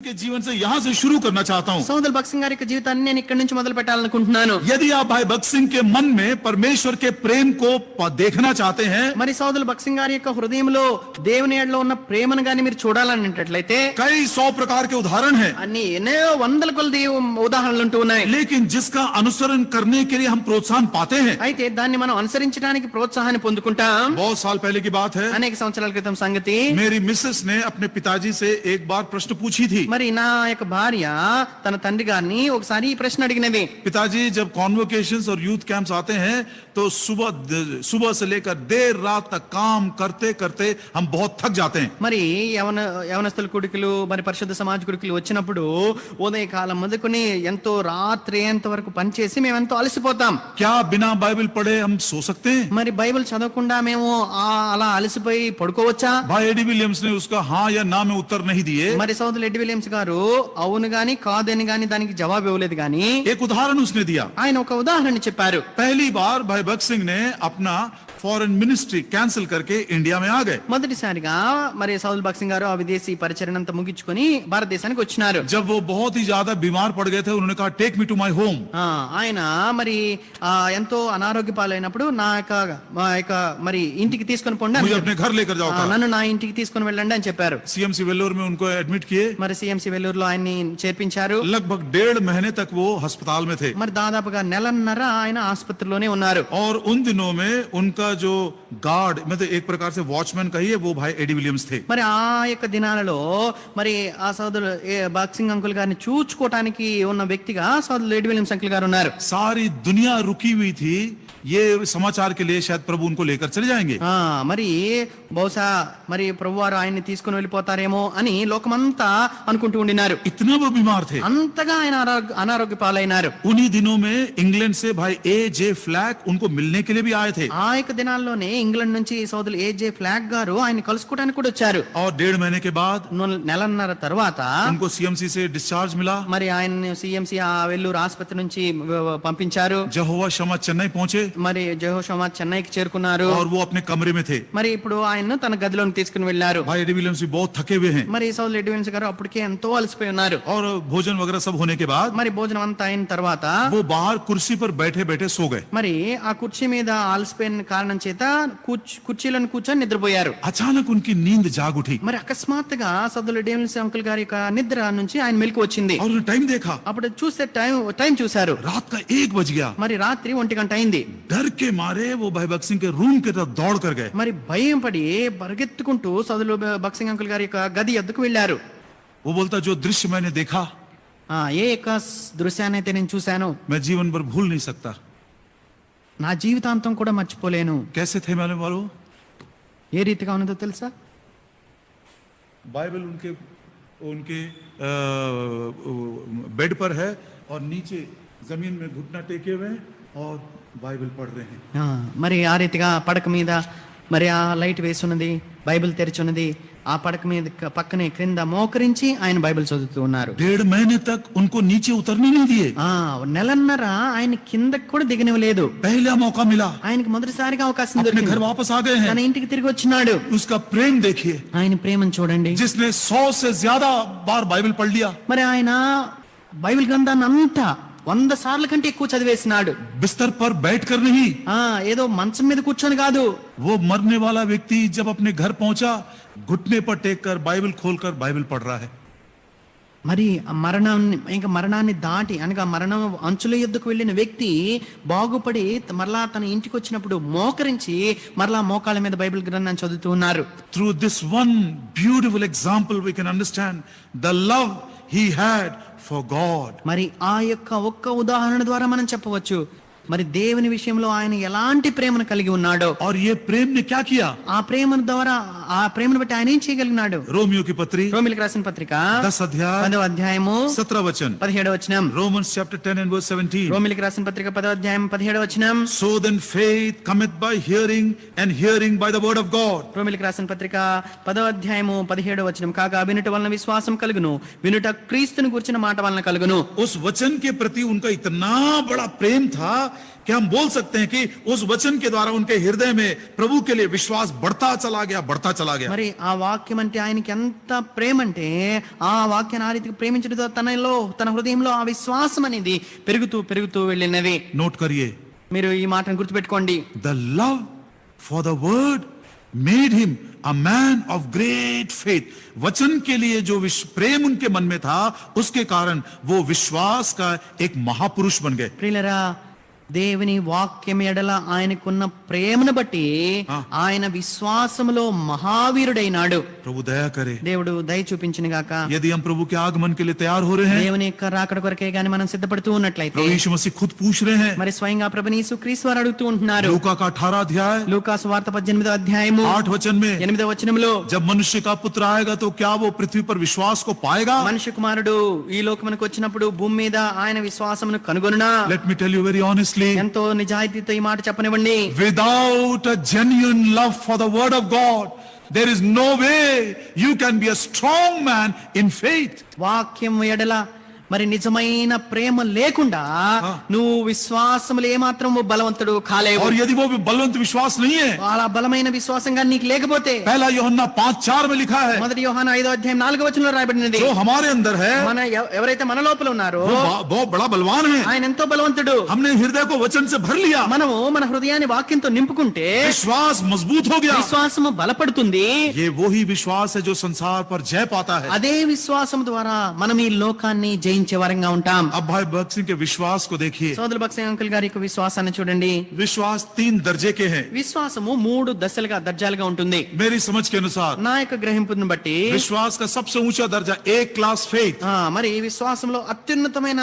के जीवन से यहां से शुरू करना चाहता हूं। సోదరు భగత్ సింగ్ గారి యొక్క జీవితాన్ని నేను ఇక్కడి నుంచి మొదలు పెట్టాలనుకుంటున్నాను. यदि आप भाई भगत सिंह के मन में परमेश्वर के प्रेम को देखना चाहते हैं, మరి సోదరు భగత్ సింగ్ గారి యొక్క హృదయంలో దేవుని ఎడలో ఉన్న ప్రేమను గాని మీరు చూడాలనేటట్లయితే कई 100 प्रकार के उदाहरण हैं, అన్ని ఎన్నో వందల కొలది ఉదాహరణలు ఉంటూ ఉన్నాయి. लेकिन जिसका अनुसरण करने के लिए हम प्रोत्साहन पाते हैं, అయితే దాన్ని మనం అనుసరించడానికి ప్రోత్సాహాన్ని పొందుకుంటాం. बहुत साल पहले की बात है, అనేక సంవత్సరాల క్రితం సంగతి. मेरी मिसेस ने अपने पिताजी से एक बार प्रश्न पूछी थी। మరి నా యొక్క భార్య తన తండ్రి గారిని ఒకసారి ఈ ప్రశ్న అడిగినది. पिताजी जब कॉन्वोकेशंस और यूथ कैंप्स आते हैं तो सुबह से लेकर देर रात तक काम करते करते हम बहुत थक जाते हैं. మరి యవనస్తుల కుడికులు మరి పరిశుద్ధ సమాజ కుడికులు వచ్చినప్పుడు ఉదయకాలం మొదలుకొని ఎంతో రాత్రి ఎంత వరకు పనిచేసి మేము ఎంతో అలసిపోతాం. क्या बिना बाइबल पढ़े हम सो सकते हैं? మరి బైబిల్ చదవకుండా మేము అలా అలసిపోయి పడుకోవచ్చా? भाई एडी विलियम्स ने उसका हाँ या ना में उत्तर नहीं दिए. మరి సోదరులు ఎడ్డి విలియమ్స్ గారు అవును గాని కాదని గాని దానికి జవాబు ఇవ్వలేదు గాని एक उदाहरण उसने दिया. ఆయన ఒక ఉదాహరణ చెప్పారు. पहली बार भाई भगत सिंह ने अपना फॉरेन मिनिस्ट्री कैंसिल करके इंडिया में आ गए. మొదటిసారిగా మరి సౌల్ భగత్ సింగ్ గారు ఆ విదేశీ పరిచర్యను అంతా ముగించుకొని భారతదేశానికి వచ్చినారు. जब वो बहुत ही ज्यादा बीमार पड़ गए थे, उन्होंने कहा take me to my home. ఆయన మరి ఎంతో అనారోగ్య పాలైనప్పుడు మా యొక్క మరి ఇంటికి తీసుకొని పోండి, मुझे अपने घर लेकर जाओ. నన్ను నా ఇంటికి తీసుకొని వెళ్ళండి అని చెప్పారు. सीएमसी वेल्लोर में उनको एडमिट किए. మరి సిఎంసి వెల్లూరులో ఆయన్ని చేర్పించారు. लगभग 1.5 महीने तक वो अस्पताल में थे. మరి దాదాపుగా నెలన్నర ఆయన ఆసుపత్రిలోనే ఉన్నారు. और उन दिनों में उनका जो गार्ड, मतलब एक प्रकार से वॉचमैन कहिए, वो भाई एडी विलियम्स थे. మరి ఆ యొక్క దినాలలో మరి ఆ సోదరుడు భగత్ సింగ్ అంకుల్ గారిని చూచుకోవటానికి ఉన్న వ్యక్తిగా సోదరుడు ఎడ్డి విలియమ్స్ అంకుల్ గారు ఉన్నారు. सारी दुनिया रुकी हुई थी, ये समाचार के लिए शायद प्रभु उनको लेकर चले जाएंगे. మరి బహుశా మరి ప్రభువారు ఆయన్ని తీసుకుని వెళ్ళిపోతారేమో అని లోకమంతా అనుకుంటూ ఉండినారు. इतना वो बीमार थे. అంతగా ఆయన అనారోగ్య పాలైనారు. उन्हीं दिनों में इंग्लैंड से भाई ए.जे. फ्लैक उनको मिलने के लिए भी आए थे. ఆ యొక్క దినాల్లోనే ఇంగ్లాండ్ నుంచి సోదరులు ఏ.జే. ఫ్లాగ్ గారు ఆయన కలుసుకోవడానికి కూడా వచ్చారు. और 1.5 महीने के बाद నెలన్నర తర్వాత उनको सीएमसी से डिस्चार्ज मिला. మరి ఆయన సిఎంసి ఆ వెల్లూరు ఆసుపత్రి నుంచి పంపించారు. जहोवा शमा चेन्नई पहुंचे మరి జెహోషావా చెన్నైకి చేరుకున్నారు. और वो अपने कमरे में थे. మరి ఇప్పుడు ఆయన్ను తన గదిలోకి తీసుకుని వెళ్లారు. भाई एडी विलियम्स भी बहुत थके हुए हैं. మరి సోదరులు ఎడ్డి విలియమ్స్ గారు అప్పటికే ఎంతో అలసిపోయి ఉన్నారు. और भोजन वगैरह सब होने के बाद మరి భోజనం అంతా అయిన తర్వాత वो बाहर कुर्सी पर बैठे बैठे सो गए. మరి ఆ కుర్చీ మీద అలసిపోయిన కారణం చేత కుర్చీలను కూర్చొని నిద్రపోయారు. अचानक उनकी नींद जाग उठी మరి అకస్మాత్తుగా సోదరులు ఎడ్డి విలియమ్స్ అంకుల్ గారి యొక్క నిద్ర నుంచి ఆయన మెలకు వచ్చింది. और उन्होंने टाइम देखा. అప్పుడు చూస్తే టైం చూశారు. रात का 1 बज गया. మరి రాత్రి 1 గంట అయింది. डर के मारे वो भाई भगत सिंह के रूम की तरफ दौड़ कर गए. మరి భయం పడి పరిగెత్తుకుంటూ సోదరులు భగత్ సింగ్ అంకుల్ గారి యొక్క గది ఎద్దుకు వెళ్లారు. वो बोलता जो दृश्य मैंने देखा ఏ యొక్క దృశ్యాన్ని అయితే నేను చూశాను मैं जीवन भर भूल नहीं सकता. నా జీవితాంతం కూడా మర్చిపోలేను. कैसे थे मालूम वालों? ఏ రీతిగా ఉన్నదో తెలుసా? बाइबल उनके उनके बेड पर है और नीचे जमीन में घुटना टेके हुए हैं और बाइबल पढ़ रहे हैं. మరి ఆ రీతిగా పడక మీద మరి ఆ లైట్ వేసున్నది, బైబిల్ తెరిచున్నది. ఆ పడక మీద పక్కనే క్రింద మోకరించి ఆయన బైబిల్ చదువుతూ ఉన్నారు. 1.5 महीने तक उनको नीचे उतरने नहीं दिए. నెలన్నర ఆయన కిందకి కూడా దిగనివ్వలేదు. पहला मौका मिला. ఆయనకి మొదటిసారిగా అవకాశం अपने దొరికింది. घर वापस आ गए हैं. తన ఇంటికి తిరిగి వచ్చినాడు. उसका प्रेम देखिए. ఆయన ప్రేమను చూడండి. जिसने 100 से ज्यादा बार बाइबल पढ़ लिया. మరి ఆయన బైబిల్ గ్రంథాన్ని అంతా 100 సార్ల కంటే ఎక్కువ చదివేసినాడు. बिस्तर पर बैठकर नहीं. ఏదో మంచం మీద కూర్చొని కాదు. वो मरने वाला व्यक्ति जब अपने घर पहुंचा, घुटने पर टेक कर बाइबल खोलकर बाइबल पढ़ रहा है. మరి మరణాన్ని దాటి అనగా మరణం అంచుల యుద్ధకు వెళ్ళిన వ్యక్తి బాగుపడి మరలా తన ఇంటికి వచ్చినప్పుడు మోకరించి మరలా మోకాళ్ళ మీద బైబిల్ గ్రంథాన్ని చదువుతూ ఉన్నారు. Through this one beautiful example we can understand the love he had for God. మరి ఆ యొక్క ఒక్క ఉదాహరణ ద్వారా మనం చెప్పవచ్చు మరి దేవుని విషయంలో ఆయన ఎలాంటి ప్రేమను కలిగి ఉన్నాడో. और ये प्रेम ने क्या किया? ఆ ప్రేమ ద్వారా ఆ ప్రేమను బట్టి ఆయన ఏం చేయగలిగినాడు? रोमियो की पत्री రోమీయులకు రాసిన పత్రిక 10 अध्याय 10వ అధ్యాయము 17 वचन. 17వ వచనం. Romans chapter 10 and verse 17. రోమీయులకు రాసిన పత్రిక 10వ అధ్యాయం 17వ వచనం. So then faith cometh by hearing and hearing by the word of God. రోమీయులకు రాసిన పత్రిక 10వ అధ్యాయము 17వ వచనం. కాగా వినుట వలన విశ్వాసం కలుగును, వినుట క్రీస్తుని గురించిన మాట వలన కలుగును. उस वचन के प्रति उनका इतना बड़ा प्रेम था कि हम बोल सकते हैं कि उस वचन के द्वारा उनके हृदय में प्रभु के लिए विश्वास बढ़ता चला गया। మరి ఆ వాక్యం అంటే ఆయనకి ఎంత ప్రేమ అంటే ఆ వాక్యాన్ని ఆ రీతికి ప్రేమించడంతో తన హృదయంలో ఆ విశ్వాసం అనేది పెరుగుతూ వెళ్ళినది. नोट करिए, మీరు ఈ మాటను గుర్తుపెట్టుకోండి. the love for the word made him a man of great faith. वचन के लिए जो प्रेम उनके मन में था, उसके कारण वो विश्वास का एक महापुरुष बन गए. ప్రియులరా, దేవుని వాక్యం ఎడల ఆయనకున్న ప్రేమను బట్టి ఆయన విశ్వాసములో మహావీరుడైనాడు. प्रभु दया करे. దేవుడు దయ చూపించును గాక. यदि हम प्रभु के आगमन के लिए तैयार हो रहे हैं, దేవుని యొక్క రాకడ కొరకే గాని మనం సిద్ధపడుతూ ఉన్నట్లయితే, प्रभु यीशु मसीह खुद पूछ रहे हैं. మరి స్వయంగా ప్రభుని యేసుక్రీస్తు వారు అడుగుతూ ఉంటున్నారు. लूका का 18 अध्याय లూకా సువార్త 18వ అధ్యాయము 8 वचन में, 8వ వచనములో, जब मनुष्य का पुत्र आएगा तो क्या वो पृथ्वी पर विश्वास को पाएगा? మనుష్య కుమారుడు ఈ లోకమునకు వచ్చినప్పుడు భూమి మీద ఆయన విశ్వాసమును కనుగొనునా? Let me tell you very honestly, ఎంతో నిజాయితీతో ఈ మాట చెప్పనివ్వండి. without a genuine love for the word of God, there is no way you can be a strong man in faith. వాక్యం ఎడల మరి నిజమైన ప్రేమ లేకుండా నువ్వు విశ్వాసములు ఏమాత్రం బలవంతుడు కాలేవు. और यदि वो बलवंत विश्वास नहीं है, అలా బలమైన విశ్వాసంగా నీకు లేకపోతే, पहला यूहन्ना 5:4 में लिखा है, మొదటి యోహాను 5వ అధ్యాయం 4వ వచనంలో రాయబడినది, जो हमारे अंदर है మన ఎవరైతే మన లోపల ఉన్నారో वो बहुत बड़ा बलवान है. ఆయన ఎంతో బలవంతుడు. हमने हृदय को वचन से भर लिया, మనము మన హృదయాన్ని వాక్యంతో నింపుకుంటే विश्वास मजबूत हो गया. విశ్వాసము బలపడుతుంది. ये वही विश्वास है जो संसार पर जय पाता है. అదే విశ్వాసం ద్వారా మనం ఈ లోకాన్ని జయించే వారంగా ఉంటాం. अब भाई भक्त सिंह के विश्वास को देखिए. సోదరు భక్తి అంకుల్ గారి యొక్క విశ్వాసాన్ని చూడండి. विश्वास 3 दर्जे के हैं. విశ్వాసము 3 దర్జాలుగా ఉంటుంది. मेरी समझ के अनुसार నా యొక్క గ్రహింపును బట్టి विश्वास का सबसे ऊंचा दर्जा A क्लास फेथ, మరి ఈ విశ్వాసంలో అత్యున్నతమైన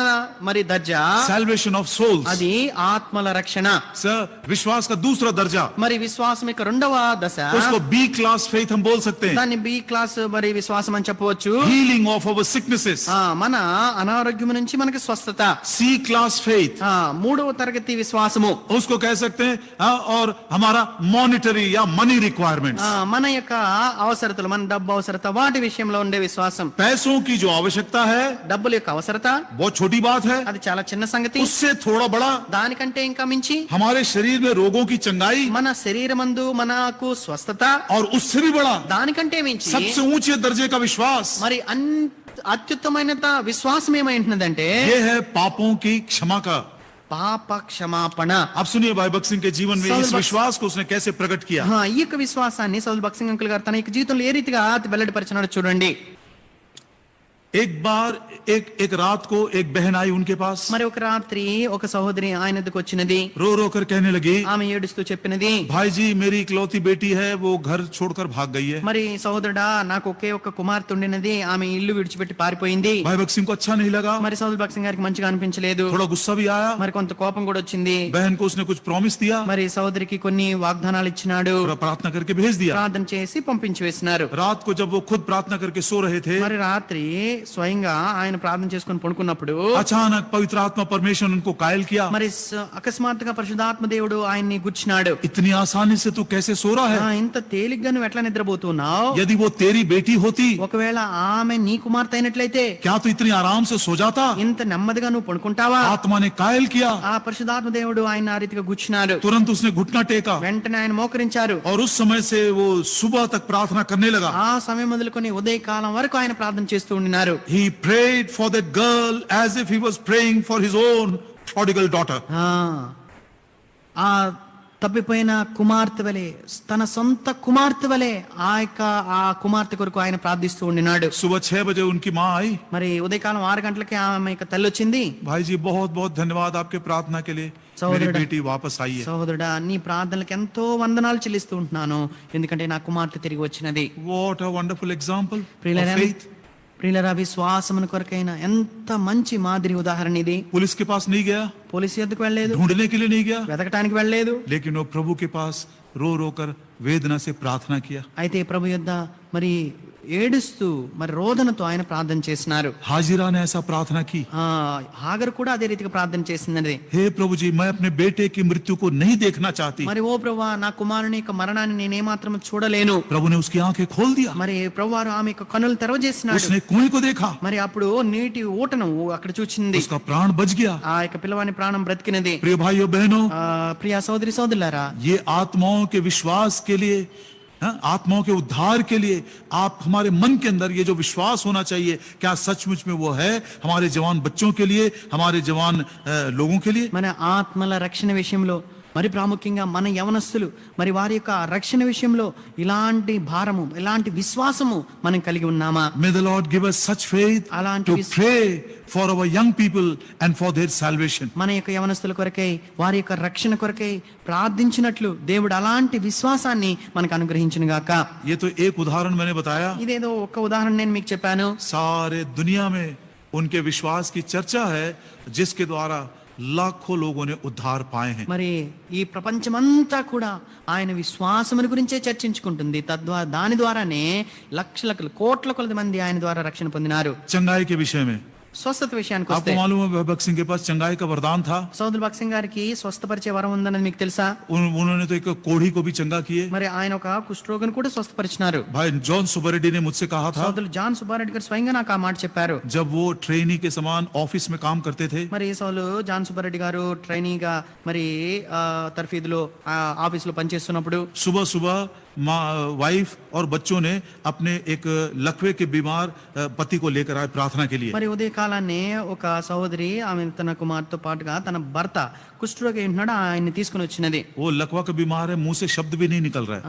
మరి దర్జా salvation of souls. అది ఆత్మల రక్షణ. सर, विश्वास का दूसरा दर्जा, మరి విశ్వాసం యొక్క రెండవ దశ, उसको B क्लास फेथ हम बोल सकते हैं, దాన్ని బి క్లాస్ మరి విశ్వాసం అని చెప్పవచ్చు. healing of our sicknesses. మన అనారోగ్యం నుంచి మనకి స్వస్థత. C क्लास फेथ, మూడవ తరగతి విశ్వాసము, उसको कह सकते हैं. और हमारा मॉनिटरी या मनी रिक्वायरमेंट्स, మన యొక్క అవసరతలు, మన డబ్బు అవసరత, వాటి విషయంలో ఉండే విశ్వాసం. पैसों की जो आवश्यकता है డబ్బుల యొక్క అవసరత बहुत छोटी बात है, అది చాలా చిన్న సంగతి. उससे थोड़ा बड़ा దానికంటే ఇంకా మించి हमारे शरीर में रोगों की चंगाई, మన శరీరమందు మనకు స్వస్థత, और उससे भी बड़ा దానికంటే మించి सबसे ऊंचे दर्जे का विश्वास, మరి అత్యుత్తమైన విశ్వాసం ఏమైంటుందంటే ये है पापों की क्षमा का. పాప క్షమాపణ. आप सुनिए भाई भक्त सिंह के जीवन में इस सौल विश्वास को उसने कैसे प्रकट किया. ఈ యొక్క విశ్వాసాన్ని సౌల్ భక్త్ సింగ్ అంకుల్ గారు తన యొక్క జీవితంలో ఏ రీతిగా వెల్లడిపరిచినాడో చూడండి. एक बार एक रात को एक बहन आई उनके पास, మరి ఒక రాత్రి ఒక సహోదరి ఆయన దగ్గరకు వచ్చినది. रो रो कर कहने लगी, ఆమె ఏడుస్తూ చెప్పినది, भाई जी मेरी इकलौती बेटी है, वो घर छोड़कर भाग गई है. మరి సహోదరుడా, నాకు ఒకే ఒక కుమార్తె ఉండినది, ఆమె ఇల్లు విడిచిపెట్టి పారిపోయింది. भाई भक्त सिंह को अच्छा नहीं लगा, మరి సౌల్ భక్త్ సింగ్ గారికి మంచిగా అనిపించలేదు. थोड़ा गुस्सा भी आया. మరి కొంత కోపం కూడా వచ్చింది. बहन को उसने कुछ प्रॉमिस दिया, మరి సహోదరికి కొన్ని వాగ్దానాలు ఇచ్చినాడు. थोड़ा प्रार्थना करके भेज दिया. ప్రార్థన చేసి పంపించి వేసినారు. रात को जब वो खुद प्रार्थना करके सो रहे थे, మరి రాత్రి స్వయంగా ఆయన ప్రార్థన చేసుకొని పడుకున్నప్పుడు अचानक पवित्र आत्मा परमेश्वर उनको कायल किया. మరి అకస్మాత్తుగా పరిశుద్ధాత్మ దేవుడు ఆయన్ని గుచ్చినాడు. इतनी आसानी से तू कैसे सो रहा है? ఇంత తేలిగ్గా నువ్వు ఎట్లా నిద్రపోతున్నావు? यदि वो तेरी बेटी होती, ఒకవేళ ఆమె నీ కుమార్తె అయినట్లయితే क्या तू इतनी आराम से सो जाता? ఇంత నెమ్మదిగా నువ్వు పడుకుంటావా? आत्मा ने कायल किया. ఆ పరిశుద్ధాత్మ దేవుడు ఆయన ఆ రీతిగా గుచ్చినాడు. तुरंत उसने घुटना टेका వెంటనే ఆయన మోకరించారు. और उस समय से वो सुबह तक प्रार्थना करने लगा. ఆ సమయం మొదలుకొని ఉదయకాలం వరకు ఆయన ప్రార్థన చేస్తూ ఉన్నారు. He prayed for that girl as if he was praying for his own prodigal daughter. ఆ తప్పిపోయిన కుమార్తె వలె, తన సొంత కుమార్తె వలె ఆ కుమార్తె కొరకు ఆయన ప్రార్థిస్తూ ఉండినాడు. सुबह 6 बजे उनकी माँ आई. మరి ఉదయకాలం 6 గంటలకి ఆమె యొక్క తల్లి వచ్చింది. भाई जी बहुत बहुत धन्यवाद आपके प्रार्थना के लिए, मेरी बेटी वापस आई है. సహోదరుడా, నీ ప్రార్థనలకు ఎంతో వందనాలు చెల్లిస్తూ ఉంటున్నాను, ఎందుకంటే నా కుమార్తె తిరిగి వచ్చినది. What a wonderful example of ప్రియులారా, faith. ప్రియులారా, విశ్వాసమును కొరకైన ఎంత మంచి మాదిరి ఉదాహరణ ఇది. पुलिस के पास नहीं गया, పోలీసు ఎద్దుకు వెళ్ళలేదు, ढूंढने के लिए नहीं गया, వెతకటానికి వెళ్ళలేదు. लेकिन वो प्रभु के पास रो रो कर वेदना से प्रार्थना किया. అయితే ప్రభు యొద్ద మరి ఏడుస్తూ మరి రోదనతో ఆయన ప్రార్థన చేసినారు. हाजिरा ने ऐसा प्रार्थना की, హాగరు కూడా అదే రీతిగా ప్రార్థన చేసింది. हे प्रभु जी, मैं अपने बेटे की मृत्यु को नहीं देखना चाहती. మరి ఓ ప్రభువా, నా కుమారుని యొక్క మరణాన్ని నేనేమాత్రం చూడలేను. प्रभु ने उसकी आंखें खोल दिया, మరి ప్రభువారు ఆమె యొక్క కన్నులు తెరవజేసినాడు. उसने कुएं को देखा, మరి అప్పుడు నీటి ఊటను అక్కడ చూచింది. उसका प्राण बच गया. ఆ యొక్క పిల్లవాని ప్రాణం బ్రతికినది. प्रिय भाइयों बहनों, ప్రియ సోదరి సోదరులారా, ये आत्माओं के विश्वास के लिए, आत्माओं के उद्धार के लिए आप हमारे मन के अंदर ये जो विश्वास होना चाहिए, क्या सचमुच में वो है हमारे जवान बच्चों के लिए, हमारे जवान लोगों के लिए? మన ఆత్మల రక్షణ విషయంలో, మరి ప్రాముఖ్యంగా మన యవనస్తులు మరి వారి యొక్క రక్షణ విషయంలో ఇలాంటి భారము, ఇలాంటి విశ్వాసము మనం కలిగి ఉన్నామా? May the Lord give us such faith అలాంటి to pray for our young people and for their salvation. మన యొక్క యవనస్తుల కొరకై, వారి యొక్క రక్షణ కొరకై ప్రార్థించినట్లు దేవుడు అలాంటి విశ్వాసాన్ని మనకు అనుగ్రహించును గాక. ये तो एक उदाहरण मैंने बताया, ఇదేదో ఒక ఉదాహరణ నేను మీకు చెప్పాను. सारे दुनिया में उनके विश्वास की चर्चा है, जिसके द्वारा लाखों लोगों ने उद्धार पाए हैं. మరి ఈ ప్రపంచమంతా కూడా ఆయన విశ్వాసముని గురించే చర్చించుకుంటుంది. తద్వారా దాని ద్వారానే లక్షల కోట్ల కొలది మంది ఆయన ద్వారా రక్షణ పొందినారు. चंगाई के विषय में స్వస్థత విషయానికి आपको వస్తే, मालूम है भगत सिंह के पास चंगाई का वरदान था. సౌదుల్ భగత్ సింగ్ గారికి స్వస్థపరిచే వరం ఉందన్నది మీకు తెలుసా? उन्होंने तो एक कोढ़ी को भी चंगा किए. మరి ఆయన ఒక కుష్ఠరోగిని కూడా స్వస్థపరిచినారు. भाई जॉन सुबरेड्डी ने मुझसे कहा था, సౌదులు జాన్ సుబ్బారెడ్డి గారు స్వయంగా నాకు ఆ మాట చెప్పారు. जब वो ट्रेनी के समान ऑफिस में काम करते थे, మరి సౌలు జాన్ సుబ్బారెడ్డి గారు ట్రైనీగా మరి తర్ఫీదులో ఆఫీస్ లో పనిచేస్తున్నప్పుడు सुबह सुबह वाइफ और बच्चों ने अपने एक लकवे के बीमार पति को लेकर आए प्रार्थना के लिए. మరి ఉదయ కాలాన్ని ఒక సహోదరి ఆమె తన కుమార్తెతో పాటుగా తన భర్త కుష్ఠరోగి ఉంటున్నాడు, ఆయన్ని తీసుకుని వచ్చినది. वो लकवा का बीमार है, मुंह से शब्द भी नहीं निकल रहा है.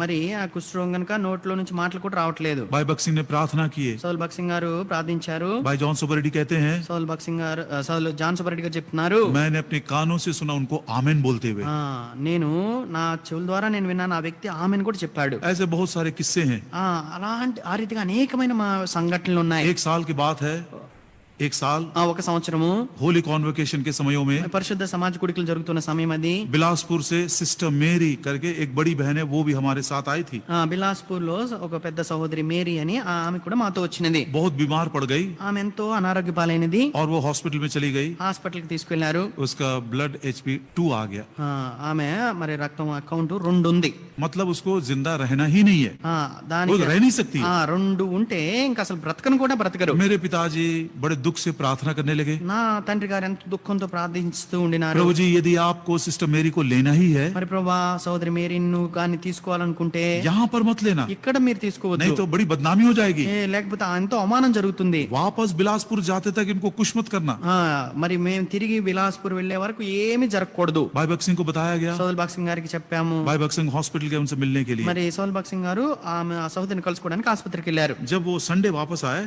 మరి ఆ కుష్ఠరోగం కనుక నోట్లో నుంచి మాటలు కూడా రావట్లేదు. भाई भगत सिंह ने प्रार्थना की. సౌల్ భగత్ సింగ్ గారు ప్రార్థించారు. भाई जॉन सुबरेड्डी कहते हैं, సౌల్ భగత్ సింగ్ గారు సౌల్ జాన్ సుబ్బారెడ్డి గారు చెప్తున్నారు, मैंने अपने कानों से सुना उनको आमेन बोलते हुए. నేను నా చెవుల ద్వారా నేను విన్నాను, ఆ వ్యక్తి ఆమెను కూడా చెప్పాడు. ऐसे बहुत सारे किस्से हैं. అలాంటి ఆ రీతిగా అనేకమైన సంఘటనలు ఉన్నాయి. एक साल की बात है, एक साल ఒక సంవత్సరము होली कॉन्वोकेशन के समयों में పరిశుద్ధ సమాజ కుడికలు జరుగుతున్న సమయం అది. बिलासपुर से सिस्टर मेरी करके एक बड़ी बहन है, वो भी हमारे साथ आई थी. బిలాస్పూర్ లో ఒక పెద్ద సహోదరి మేరీ అని ఆమె కూడా మాతో వచ్చినది. बहुत बीमार पड़ गई ఆమె ఎంతో అనారోగ్య పాలైనది. और वो हॉस्पिटल में चली गई. హాస్పిటల్ కి తీసుకెళ్లారు. उसका ब्लड HP 2 आ गया. ఆమె మరి రక్తం అకౌంట్ 2 ఉంది. मतलब उसको जिंदा रहना ही नहीं है, वो रह नहीं सकती. 2 ఉంటే ఇంకా అసలు బ్రతకను కూడా బ్రతకరు. मेरे पिताजी बड़े दुख से प्रार्थना करने लगे, నా తండ్రి గారు ఎంత దుఃఖంతో ప్రార్థిస్తూ ఉండినారు. प्रभु जी यदि आपको सिस्टर मेरी को लेना ही है, మరి ప్రభువా, సహోదరి మేరీను గాని తీసుకోవాలనుకుంటే यहाँ पर मत लेना, ఇక్కడ మీరు తీసుకోవద్దు, नहीं तो बड़ी बदनामी हो जाएगी. లేకపోతే ఎంతో అవమానం జరుగుతుంది. वापस बिलासपुर जाते तक इनको कुछ मत करना. మరి మేము తిరిగి బిలాస్పూర్ వెళ్లే వరకు ఏమీ జరగకూడదు. भाई भगत सिंह को बताया गया. సౌల్ భగత్ సింగ్ గారికి చెప్పాము. भाई भगत सिंह हॉस्पिटल गए उनसे मिलने के लिए. మరి సౌల్ భగత్ సింగ్ గారు ఆమె సహోదరిని కలుసుకోవడానికి ఆసుపత్రికి వెళ్ళారు. जब वो संडे वापस आए,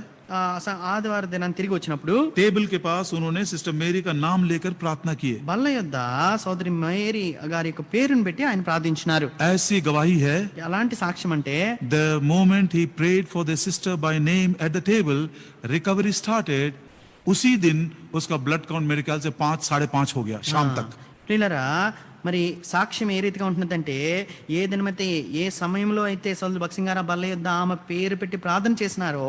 ఆదివారం దినాన్ని తిరిగి వచ్చినప్పుడు टेबल के पास उन्होंने सिस्टर मेरी का नाम लेकर प्रार्थना की. బల్ల యొద్ద సోదరి మేరీ గారి యొక్క పేరును పెట్టి ఆయన ప్రార్థించినారు. ऐसी गवाही है, అలాంటి సాక్ష్యం అంటే the moment he prayed for the sister by name at the table, recovery started. उसी दिन उसका ब्लड काउंट मेरे ख्याल से 5-5.5 हो गया शाम तक. ప్రియులారా, మరి సాక్ష్యం ఏ రీతిగా ఉంటుందంటే, ఏ దినమైతే ఏ సమయంలో అయితే సౌల్ భగత్ సింగ్ గారు బల్ల యొద్ద ఆమె పేరు పెట్టి ప్రార్థన చేసినారో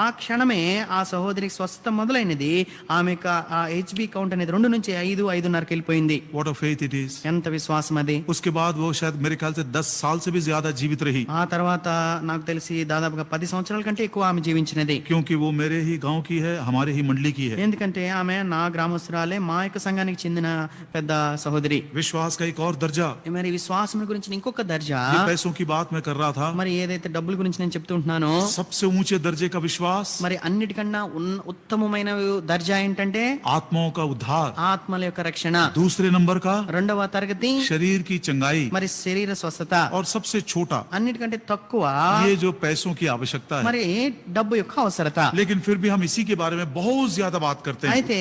ఆ క్షణమే ఆ సహోదరికి స్వస్థత మొదలైనది. ఆమె ఆ HB కౌంట్ అనేది 2 నుంచి 5-5.5కి వెళ్ళిపోయింది. What a faith it is. ఎంత విశ్వాసం అది. उसके बाद वो शायद मेरे ख्याल से 10 साल से भी ज्यादा जीवित रही, ఆ తర్వాత నాకు తెలిసి దాదాపుగా 10 సంవత్సరాల కంటే ఎక్కువ ఆమె జీవించినది. क्योंकि वो मेरे ही गांव की है, हमारे ही मंडली की है. ఎందుకంటే ఆమె నా గ్రామస్తురాలే, మా యొక్క సంఘానికి చెందిన పెద్ద సహోదరి. विश्वास का एक और दर्जा, మరి విశ్వాసం గురించి ఇంకొక దర్జా, ये पैसों की बात मैं कर रहा था, మరి ఏదైతే డబ్బుల గురించి నేను చెప్తూ ఉంటున్నానో सबसे ऊंचे दर्जे का विश्वास, మరి అన్నిటికన్నా ఉత్తమమైన దర్జా ఏంటంటే आत्माओं का उद्धार. ఆత్మల యొక్క రక్షణ. दूसरे नंबर का 2వ తరగతి शरीर की चंगाई. మరి శరీర స్వస్థత. और सबसे छोटा అన్నిటికంటే తక్కువ ये जो पैसों की आवश्यकता है. మరి డబ్బు యొక్క అవసరత. लेकिन फिर भी हम इसी के बारे में बहुत ज्यादा बात करते हैं. అయితే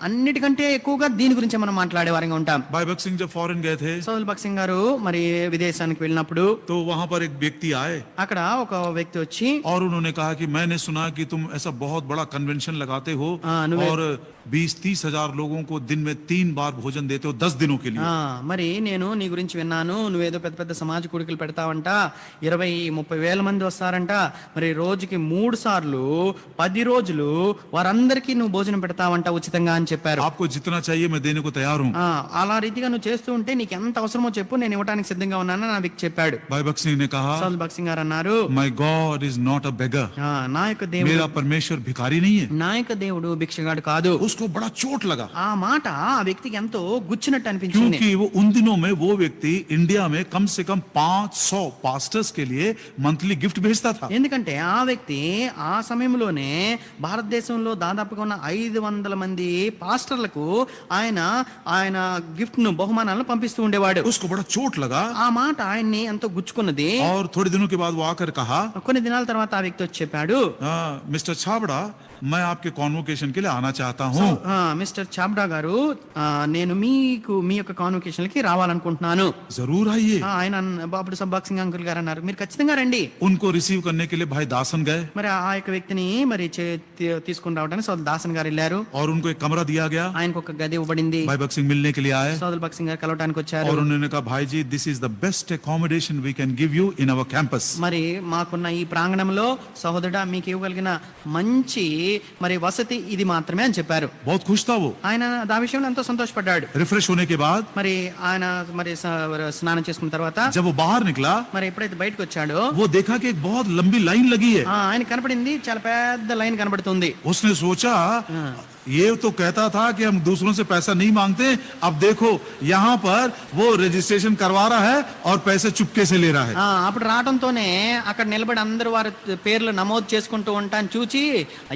అన్నిటికంటే ఎక్కువగా దీని గురించి మనం మాట్లాడే వారంగా ఉంటాం. भाई भगत सिंह जब फॉरेन गए थे సౌల్ భక్సింగ్ గారు మరి విదేశానికి వెళ్ళినప్పుడు तो वहां पर एक व्यक्ति आए అక్కడ ఒక వ్యక్తి వచ్చి और उन्होंने कहा कि मैंने सुना कि तुम ऐसा बहुत बड़ा कन्वेंशन लगाते हो और 20-30 हजार लोगों को दिन में 3 बार भोजन देते हो 10 दिनों के लिए। మరి నేను నీ గురించి విన్నాను, నువ్వేదో పెద్ద పెద్ద సమాజ కూడికలు పెడతావంట, 20-30 వేల మంది వస్తారంట, మరి రోజుకి 3 సార్లు 10 రోజులు వారందరికీ నువ్వు భోజనం పెడతావంట ఉచితంగా అని చెప్పారు. आपको जितना चाहिए मैं देने को तैयार हूँ। అలా రీతిగా నువ్వు చేస్తూ ఉంటే నీకు ఎంత అవసరమో చెప్పు, నేను ఇవ్వడానికి సిద్ధంగా ఉన్నానని నా వ్యక్తి చెప్పాడు. भाई भक्त सिंह ने कहा సౌల్ భక్సింగ్ గారు అన్నారు, my god is not a beggar, నా యొక్క దేవుడు, मेरा परमेश्वर भिखारी नहीं है। నా యొక్క దేవుడు భిక్షగాడు కాదు. उसको बड़ा चोट लगा ఆ మాట ఆ వ్యక్తికి ఎంతో గుచ్చినట్టు అనిపించింది. क्योंकि वो उन दिनों में वो व्यक्ति इंडिया में कम से कम 500 पास्टर्स के लिए मंथली गिफ्ट भेजता था। ఎందుకంటే ఆ వ్యక్తి ఆ సమయంలోనే భారతదేశంలో దాదాపుగా ఉన్న 500 మంది పాస్టర్లకు ఆయన ఆయన గిఫ్ట్ ను బహుమానాలను పంపిస్తూ ఉండేవాడు. उसको बड़ा चोट लगा ఆ మాట ఆయన్ని ఎంతో గుచ్చుకున్నది. और थोड़े दिनों के बाद वो आकर कहा, కొన్ని దినాల తర్వాత ఆ వ్యక్తి వచ్చి చెప్పాడు, मिस्टर छाबड़ा मैं आपके कॉन्वोकेशन के लिए आना चाहता हूँ। మిస్టర్ చాబ్డా గారు, నేను మీకు మీ యొక్క కాన్వకేషన్ కి రావాలనుకుంటున్నాను. जरूर आइए। ఆయన అప్పుడు సబ్బాక్ సింగ్ అంకుల్ గారు అన్నారు, మీరు ఖచ్చితంగా రండి. उनको रिसीव करने के लिए भाई दासन गए మరి ఆ యొక్క వ్యక్తిని మరి తీసుకుని రావడానికి సోదరు దాసన్ గారు వెళ్ళారు. और उनको एक कमरा दिया गया। ఆయనకు ఒక గది ఇవ్వబడింది. भाई भक्त सिंह मिलने के लिए आए సోదరు భక్సింగ్ గారు కలవటానికి వచ్చారు. और उन्होंने कहा, भाई जी this is the best accommodation we can give you in our campus. మరి మాకున్న ఈ ప్రాంగణంలో సహోదరుడా మీకు ఇవ్వగలిగిన మంచి మరి వసతి ఇది మాత్రమే అని చెప్పారు. बहुत खुश था वो। ఆయన ఆ విషయంలో ఎంతో సంతోషపడ్డాడు. रिफ्रेश होने के बाद మరి ఆయన మరి స్నానం చేసుకున్న తర్వాత जब वो बाहर निकला మరి ఎప్పుడైతే బయటకు వచ్చాడో वो देखा कि एक बहुत लंबी लाइन लगी है। ఆయన కనపడింది, చాలా పెద్ద లైన్ కనబడుతుంది. उसने सोचा ये तो कहता था कि हम दूसरों से पैसा नहीं मांगते, अब देखो यहाँ पर वो रजिस्ट्रेशन करवा रहा है और पैसे चुपके से ले रहा है। అప్పుడు రావడంతోనే అక్కడ నిలబడి అందరూ వారి పేర్లు నమోదు చేసుకుంటూ ఉంటాను చూచి,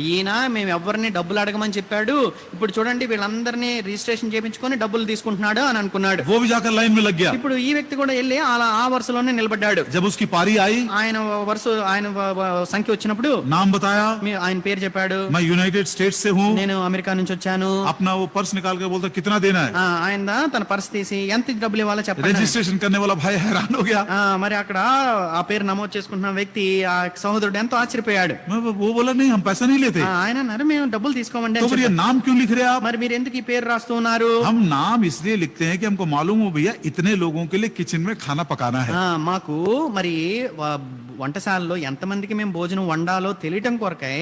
ఈయన మేము ఎవరిని డబ్బులు అడగమని చెప్పాడు, ఇప్పుడు చూడండి వీళ్ళందరినీ రిజిస్ట్రేషన్ చేయించుకొని డబ్బులు తీసుకుంటున్నాడు అని అనుకున్నాడు. वो भी जाकर लाइन में लग गया। ఇప్పుడు ఈ వ్యక్తి కూడా వెళ్ళి అలా ఆ వరుసలోనే నిలబడ్డాడు. जब उसकी पारी आई ఆయన వరుస ఆయన సంఖ్య వచ్చినప్పుడు नाम बताया, ఆయన పేరు చెప్పాడు. मैं यूनाइटेड स्टेट्स से हूँ। నేను అమెరికా నుంచి వచ్చాను. अपना वो पर्स निकाल कर बोलता कितना देना है। ఆయన తన పర్స్ తీసి ఎంత డబ్బులు ఇవ్వాలో చెప్పండి. रजिस्ट्रेशन करने वाला भाई हैरान हो गया। మరి అక్కడ ఆ పేరు నమోదు చేసుకుంటున్న వ్యక్తి ఆ సహోదరుడు ఎంతో ఆశ్చర్యపోయాడు. वो बोला नहीं हम पैसा नहीं लेते। ఆయన అన్నారు మేము డబ్బులు తీసుకోమండి. तो फिर ये नाम क्यों लिख रहे हैं आप? మరి మీరు ఎందుకు ఈ పేరు రాస్తూ ఉన్నారు? हम नाम इसलिए लिखते हैं कि हमको मालूम हो भैया इतने लोगों के लिए किचन में खाना पकाना है। మాకు మరి వంటశాలలో ఎంతమందికి మేము భోజనం వండాలో తెలియటం కొరకై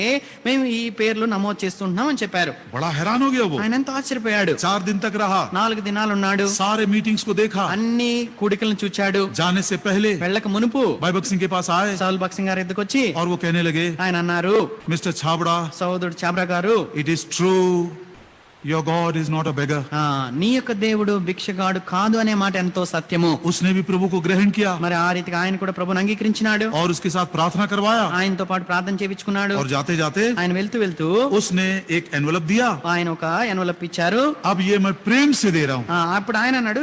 మేము ఈ పేర్లు నమోదు చేస్తుంటున్నాం అని చెప్పారు. बड़ा हैरान हो गया वो। ఆయన ఎంతో ఆశ్చర్యపోయాడు. 4 दिन तक रहा, 4 దినాలు ఉన్నాడు. सारे मीटिंग्स को देखा। అన్ని కూడికలను చూచాడు. जाने से पहले వెళ్ళక మునుపు भाई भक्त सिंह के पास आए సౌల్ భక్సింగ్ గారి ఎద్దుకు వచ్చి और वो कहने लगे, ఆయన అన్నారు, मिस्टर छाबड़ा సహోదరుడు చాబ్రా గారు, it is true your God is not a beggar। నీ యొక్క దేవుడు భిక్షగాడు కాదు అనే మాట ఎంతో సత్యము. उसने भी प्रभु को ग्रहण किया మరి ఆ రీతిగా ఆయన కూడా ప్రభుని అంగీకరించినాడు. और उसके साथ प्रार्थना करवाया ఆయనతో పాటు ప్రార్థన చేయించుకున్నాడు. और जाते जाते ఆయన వెళ్తూ వెళ్తూ उसने एक एनवलप दिया। ఆయన ఒక ఎన్వలప్ ఇచ్చారు. अब ये मैं प्रेम से दे रहा हूँ, అప్పుడు ఆయన అన్నాడు,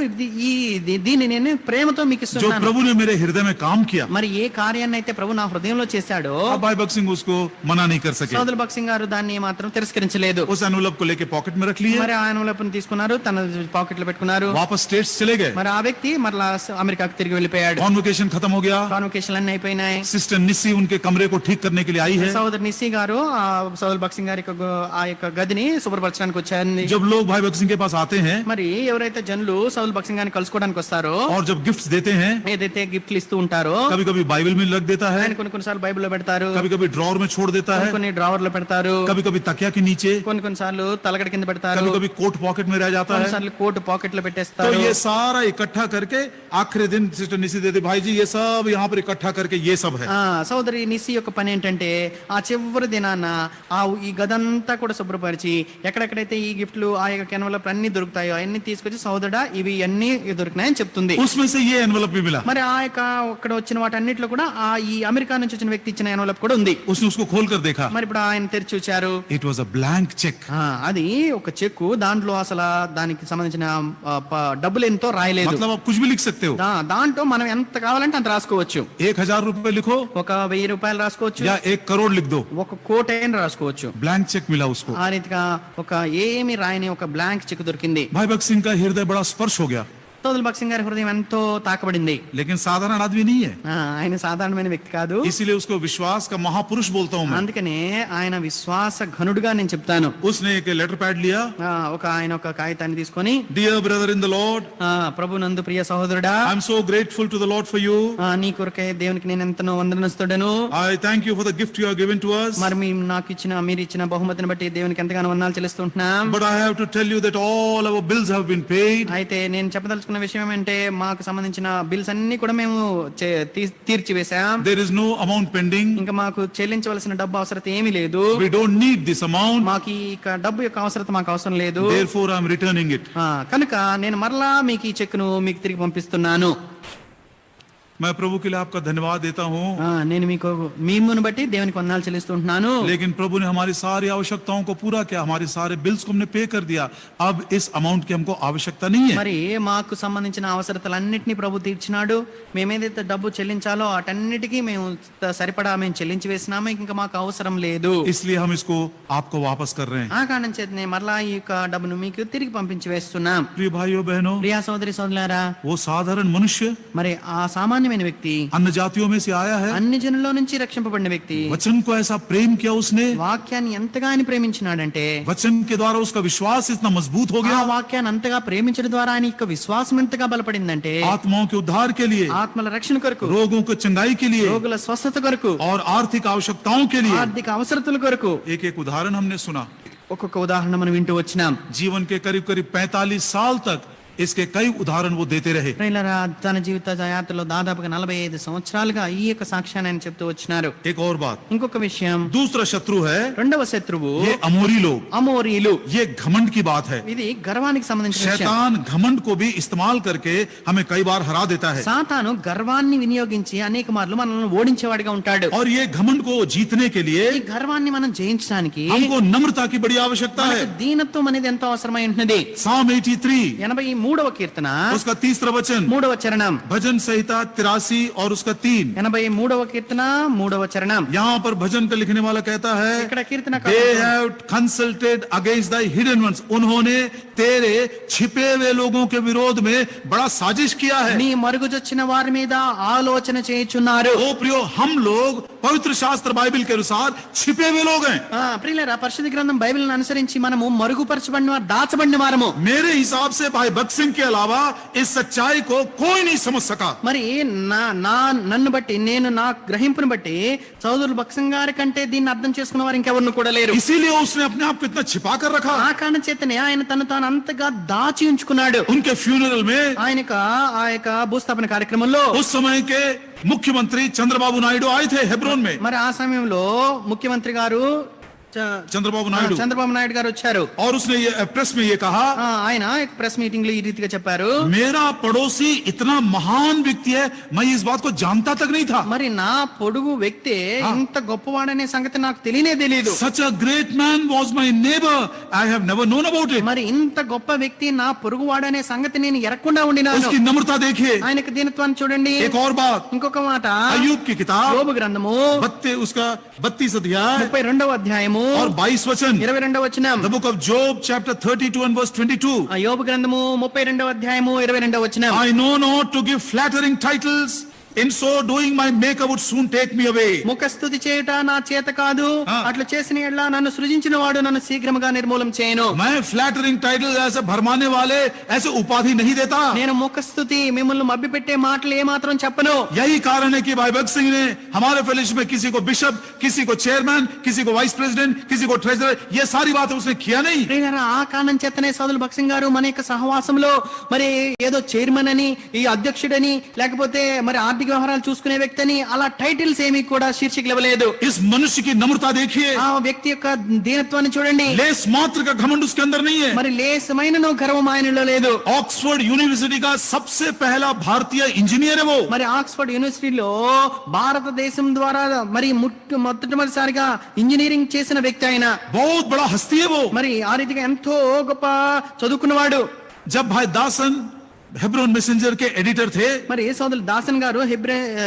దీన్ని నేను ప్రేమతో మీకు जो ఇస్తున్నాను. प्रभु ने मेरे हृदय में काम किया। మరి ఏ కార్యాన్ని అయితే ప్రభు నా హృదయంలో చేశాడో अब भाई भक्त सिंह उसको मना नहीं कर सके। సోదరు భక్సింగ్ గారు దాన్ని మాత్రం తిరస్కరించలేదు. उस एनवलप को लेके पॉकेट में रख लिए, మరి ఆ ఎన్వలప్ తీసుకున్నారు, తన పాకెట్ లో పెట్టుకున్నారు. वापस स्टेट्स चले गए। మరి ఆ వ్యక్తి మరలా అమెరికాకు తిరిగి వెళ్ళిపోయాడు. कॉन्वोकेशन खत्म हो गया। కాన్వకేషన్ అన్ని అయిపోయినాయి. सिस्टर निस्सी उनके कमरे को ठीक करने के लिए आई है। సోదరు నిస్సి గారు సోదరు భక్సింగ్ గారి ఆ యొక్క గదిని శుభ్రపరచడానికి వచ్చారు. जब लोग भाई भक्त सिंह के पास आते हैं మరి ఎవరైతే జనులు సౌల్ భక్సింగ్ గారిని కలుసుకోవడానికి వస్తారో और जब गिफ्ट्स देते हैं, ఏదైతే గిఫ్ట్లు ఇస్తూ ఉంటారో कभी कभी बाइबल में रख देता है, ఆయన కొన్నిసార్లు బైబిల్లో పెడతారు, कभी कभी ड्रॉर में छोड़ देता है, కొన్ని డ్రావర్ లో పెడతారు, कभी कभी तकिया के नीचे, కొన్నిసార్లు తలగడ కింద పెడతారు, कभी कभी कोट पॉकेट में रह जाता है। కొన్నిసార్లు కోట్ పాకెట్ లో तो పెట్టేస్తారు. ये सारा इकट्ठा करके आखिरी दिन सिस्टर निस्सी देते, भाई जी ये सब यहाँ पर इकट्ठा करके ये सब है। సోదరి నిస్సి యొక్క పని ఏంటంటే ఆ చివరి దినాన ఈ గదంతా కూడా శుభ్రపరిచి ఎక్కడెక్కడైతే ఈ గిఫ్ట్లు ఆ యొక్క ఎన్వలప్ అన్ని దొరుకుతాయో అన్ని తీసుకొచ్చి సోదరుడా ఇవి అన్ని దొరికినాయని చెప్తుంది. उसमें से ये एनवलप भी मिला। మరి ఆ యొక్క అక్కడ వచ్చిన వాటన్నిటిలో కూడా ఈ అమెరికా నుంచి వచ్చిన వ్యక్తి ఇచ్చిన ఎన్వలప్ కూడా ఉంది. उसने उसको खोल कर देखा, మరి ఇప్పుడు ఆయన తెరిచి చూచారు. It was a blank cheque. అది ఒక చెక్కు, దాంట్లో అసలు దానికి సంబంధించిన డబ్బులు ఎంతో రాయలేదు. मतलब आप कुछ भी लिख सकते हो। దాంట్లో మనం ఎంత కావాలంటే అంత రాసుకోవచ్చు. 1000 रुपए लिखो, ఒక 1000 రూపాయలు రాసుకోవచ్చు, या 1 करोड़ लिख दो, ఒక కోటైన రాసుకోవచ్చు. ब्लैंक चेक मिला उसको। ఆ రీతిగా ఒక ఏమి రాయని ఒక బ్లాంక్ చెక్ దొరికింది. भाई भक्त सिंह का हृदय बड़ा स्पर्श हो गया। సోదరులు భక్సింగ్ గారి హృదయం ఎంతో తాకబడింది. लेकिन साधारण आदमी नहीं है, ఆయన సాధారణమైన వ్యక్తి కాదు. इसीलिए उसको विश्वास का महापुरुष बोलता हूं मैं. అందుకనే ఆయన విశ్వాస ఘనుడుగా నేను చెప్తాను. उसने एक लेटर पैड लिया. ఆయన ఒక కాగితాన్ని తీసుకొని, Dear brother in the Lord, ప్రభు నందు ప్రియ సహోదరుడా, I am so grateful to the Lord for you. నీ కొరకే దేవునికి నేను ఎంతనో వందనస్తుడను. I thank you for the gift you have given to us. మరి మీరు ఇచ్చిన బహుమతిని బట్టి దేవునికి ఎంతగానో వందనాలు చెల్లిస్తుంటున్నాం. But I have to tell you that all our bills have been paid. అయితే నేను చెప్పదలుచుకున్న విషయం ఏమంటే, మాకు సంబంధించిన బిల్స్ అన్ని కూడా మేము తీర్చివేశాం. There is no amount pending. ఇంకా మాకు చెల్లించవలసిన డబ్బు అవసరత ఏమీ లేదు. We don't need this amount. మాకు ఈ డబ్బు యొక్క అవసరత మాకు అవసరం లేదు. Therefore I am returning it. కనుక నేను మరలా మీకు ఈ చెక్కును మీకు తిరిగి పంపిస్తున్నాను. मैं प्रभु के लिए आपका धन्यवाद देता हूँ. నేను మీకు మిమ్మును బట్టి దేవునికి వందనాలు చెల్లిస్తుంటున్నాను. लेकिन प्रभु ने हमारी सारी आवश्यकताओं को पूरा किया. हमारे सारे बिल्स को हमने पे कर दिया. अब इस अमाउंट की हमको आवश्यकता नहीं है. మరి మాకు సంబంధించిన అవసరతలన్నిటిని ప్రభు తీర్చినాడు. మేమేదైతే డబ్బు చెల్లించాలో అటన్నిటికీ మేము సరిపడా మేము చెల్లించి వేసినాము. ఇంకా మాకు అవసరం లేదు. इसलिए हम इसको आपको वापस कर रहे हैं. ఆ కారణం చేతనే మరలా ఈ యొక్క డబ్బును మీకు తిరిగి పంపించి వేస్తున్నాం. प्रिय भाइयों बहनों, ప్రియా సోదరి సోదరులారా, वो साधारण मनुष्य మరి ఆ సామాన్యమైన వ్యక్తి अन्य जातियों में से आया है. అన్ని జనుల్లో నుంచి రక్షింపబడిన వ్యక్తి वचन को ऐसा प्रेम किया उसने. వాక్యాన్ని ఎంతగా ఆయన ప్రేమించినాడంటే, वचन के द्वारा उसका विश्वास इतना मजबूत हो ఆ गया. వాక్యాన్ని అంతగా ప్రేమించడం ద్వారా ఆయన యొక్క విశ్వాసం ఎంతగా బలపడిందంటే, आत्माओं के उद्धार के लिए, ఆత్మల రక్షణ కొరకు, रोगों को चंगाई के लिए రోగుల స్వస్థత కొరకు, और आर्थिक आवश्यकताओं के लिए. ఆర్థిక అవసరతల కొరకు एक एक उदाहरण हमने सुना. ఒక్కొక్క ఉదాహరణ మనం వింటూ వచ్చినాం. जीवन के करीब करीब 45 साल तक इसके कई उदाहरण वो देते रहे. ప్రియులారా, తన జీవిత యాత్రలో దాదాపుగా 45 సంవత్సరాలుగా ఈ యొక్క సాక్ష్యాన్ని ఆయన చెప్తూ వచ్చినారు. एक और बात, ఇంకొక విషయం, दूसरा शत्रु है రెండవ శత్రువు ये अमोरी लोग. అమోరీలు. ये घमंड की बात है. ఇది గర్వానికి సంబంధించిన విషయం. शैतान घमंड को भी इस्तेमाल करके हमें कई बार हरा देता है. సాతాను గర్వాన్ని వినియోగించి అనేక మార్లు మనల్ని ఓడించేవాడిగా ఉంటాడు. और ये घमंड को जीतने के लिए ఈ గర్వాన్ని మనం జయించడానికి हमको नम्रता की बड़ी आवश्यकता है. మనకు దీనత్వం అనేది ఎంతో అవసరమై ఉంటున్నది. Psalm 83 83వ కీర్తన उसका 3ा वचन, 3వ చరణం, भजन संहिता 83 और उसका 3. 83వ కీర్తన 3వ చరణం. यहाँ पर भजन का लिखने वाला कहता है, ఇక్కడ కీర్తన They have consulted against thy hidden ones. उन्होंने तेरे छिपे हुए लोगों के विरोध में बड़ा साजिश किया है. నీ మరుగుజొచ్చిన వారి మీద ఆలోచన చేయుచున్నారు. ओ प्रियो, हम लोग पवित्र शास्त्र बाइबल के अनुसार छिपे हुए लोग हैं. ప్రియులారా, పరిశుద్ధ గ్రంథం బైబిల్ని అనుసరించి మనము మరుగుపరచబడిన వారు, దాచబడిన వారము. मेरे हिसाब से भाई भगत सिंह के अलावा इस सच्चाई को कोई नहीं समझ सका. మరి నన్ను బట్టి, నేను నా గ్రహింపుని బట్టి సోదరులు భక్సింగ్ గారి కంటే దీన్ని అర్థం చేసుకున్న వారు ఇంకెవరిని కూడా లేరు. इसीलिए उसने अपने आप को इतना छिपा कर रखा. ఆ కారణం చేతనే ఆయన తను తాను అంతగా దాచి ఉంచుకున్నాడు. उनके फ्यूनरल में ఆ యొక్క భూస్థాపన కార్యక్రమంలో उस समय के मुख्यमंत्री चंद्रबाबू नायडू आए थे हेब्रोन में. మరి ఆ సమయంలో ముఖ్యమంత్రి గారు चंद्रबाबू నాయుడు గారు వచ్చారు. और उसने ये प्रेस में ये कहा, ఆయన ప్రెస్ మీటింగ్ లో ఈ రీతిగా చెప్పారు, मेरा पड़ोसी इतना महान व्यक्ति है, मैं इस बात को जानता तक नहीं था. మరి నా పొడుగు వ్యక్తి ఇంత గొప్పవాడనే సంగతి నాకు తెలియనే తెలియదు. Such a great man was my neighbor. I have never known about it. మరి ఇంత గొప్ప వ్యక్తి నా పొరుగువాడనే సంగతి నేను ఎరగకుండా ఉండినాను. उसकी नम्रता देखिए. ఆయనకు దీనత్వాన్ని చూడండి. एक और बात, ఇంకొక మాట, अय्यूब की किताब యోబు గ్రంథము उसका 32 अध्याय 32వ అధ్యాయము और 22 वचन. 22వ వచనం. The book of Job chapter 32 and verse 22. యోబు గ్రంథము 32వ అధ్యాయము 22వ వచనం. I know not to give flattering titles. In so doing my maker would soon take me away. ముఖస్తుతి చేయుట నా చేత కాదు, అట్లా చేసిన ఎడ్ల నన్ను సృజించిన వాడు నన్ను శీఘ్రముగా నిర్మూలం చేయను. मैं फ्लैटरिंग टाइटल ऐसे भरमाने वाले ऐसे उपाधि नहीं देता. నేను ముఖస్తుతి, మిమ్మల్ని మభ్యపెట్టే మాటలు ఏ మాత్రం చెప్పను. यही कारण है कि भाई भगत सिंह ने हमारे फेलोशिप में किसी को बिशप, किसी को चेयरमैन, किसी को वाइस प्रेसिडेंट, किसी को ट्रेजरर, ये सारी बातें उसने किया नहीं. ఆ కారణం చేతనే సోదరులు భక్సింగ్ గారు మన యొక్క సహవాసంలో మరి ఏదో చైర్మన్ అని, ఈ అధ్యక్షుడని, లేకపోతే మరి ఆర్థిక వ్యవహారాలు చూసుకునే వ్యక్తి అని అలా టైటిల్స్ ఏమీ కూడా శీర్షికలు ఇవ్వలేదు. इस मनुष्य की नम्रता देखिए. ఆ వ్యక్తి యొక్క దీనత్వాన్ని చూడండి. लेस मात्र का घमंड उसके अंदर नहीं है. మరి లేసమైనను గర్వం ఆయనలో లేదు. ऑक्सफोर्ड यूनिवर्सिटी का सबसे पहला भारतीय इंजीनियर है वो. మరి ఆక్స్ఫర్డ్ యూనివర్సిటీలో భారతదేశం ద్వారా మరి మొట్టమొదటిసారిగా ఇంజనీరింగ్ చేసిన వ్యక్తి ఆయన. बहुत बड़ा हस्ती है वो. మరి ఆ రీతిగా ఎంతో గొప్ప చదువుకున్నవాడు. जब भाई दासन हेब्रोन मैसेंजर के एडिटर थे మరి ఏ సోదరులు దాసన్ గారు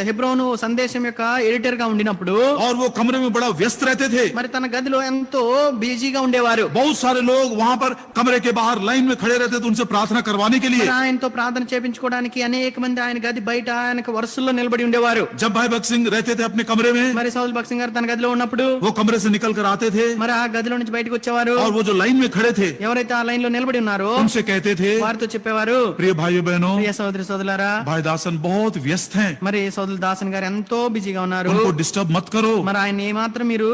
హెబ్రోను సందేశం యొక్క ఎడిటర్ గా ఉండినప్పుడు और वो कमरे में बड़ा व्यस्त रहते थे। మరి తన గదిలో ఎంతో బిజీగా ఉండేవారు। बहुत सारे लोग वहां पर कमरे के बाहर लाइन में खड़े रहते थे उनसे प्रार्थना करवाने के लिए। మరి ఆయనతో ప్రార్థన చేయించుకోవడానికి అనేక మంది ఆయన గది బయట ఆయనకు వరుసల్లో నిలబడి ఉండేవారు। जब भाई भक्त सिंह रहते थे अपने कमरे में, మరి సౌల్ భక్సింగ్ గారు తన గదిలో ఉన్నప్పుడు वो कमरे से निकल कर आते थे మరి ఆ గదిలో నుంచి బయటకు వచ్చేవారు। और वो जो लाइन में खड़े थे ఎవరైతే ఆ లైన్ లో నిలబడి ఉన్నారో उनसे कहते थे, వారితో చెప్పేవారు, प्रिय भाइयों बहनों, ప్రియ సోదరి సోదరులారా, भाई दासन बहुत व्यस्त हैं, మరి సోదరులు దాసన్ గారు ఎంతో బిజీగా ఉన్నారు। उनको डिस्टर्ब मत करो। మరి ఆయన ఏమాత్రం మీరు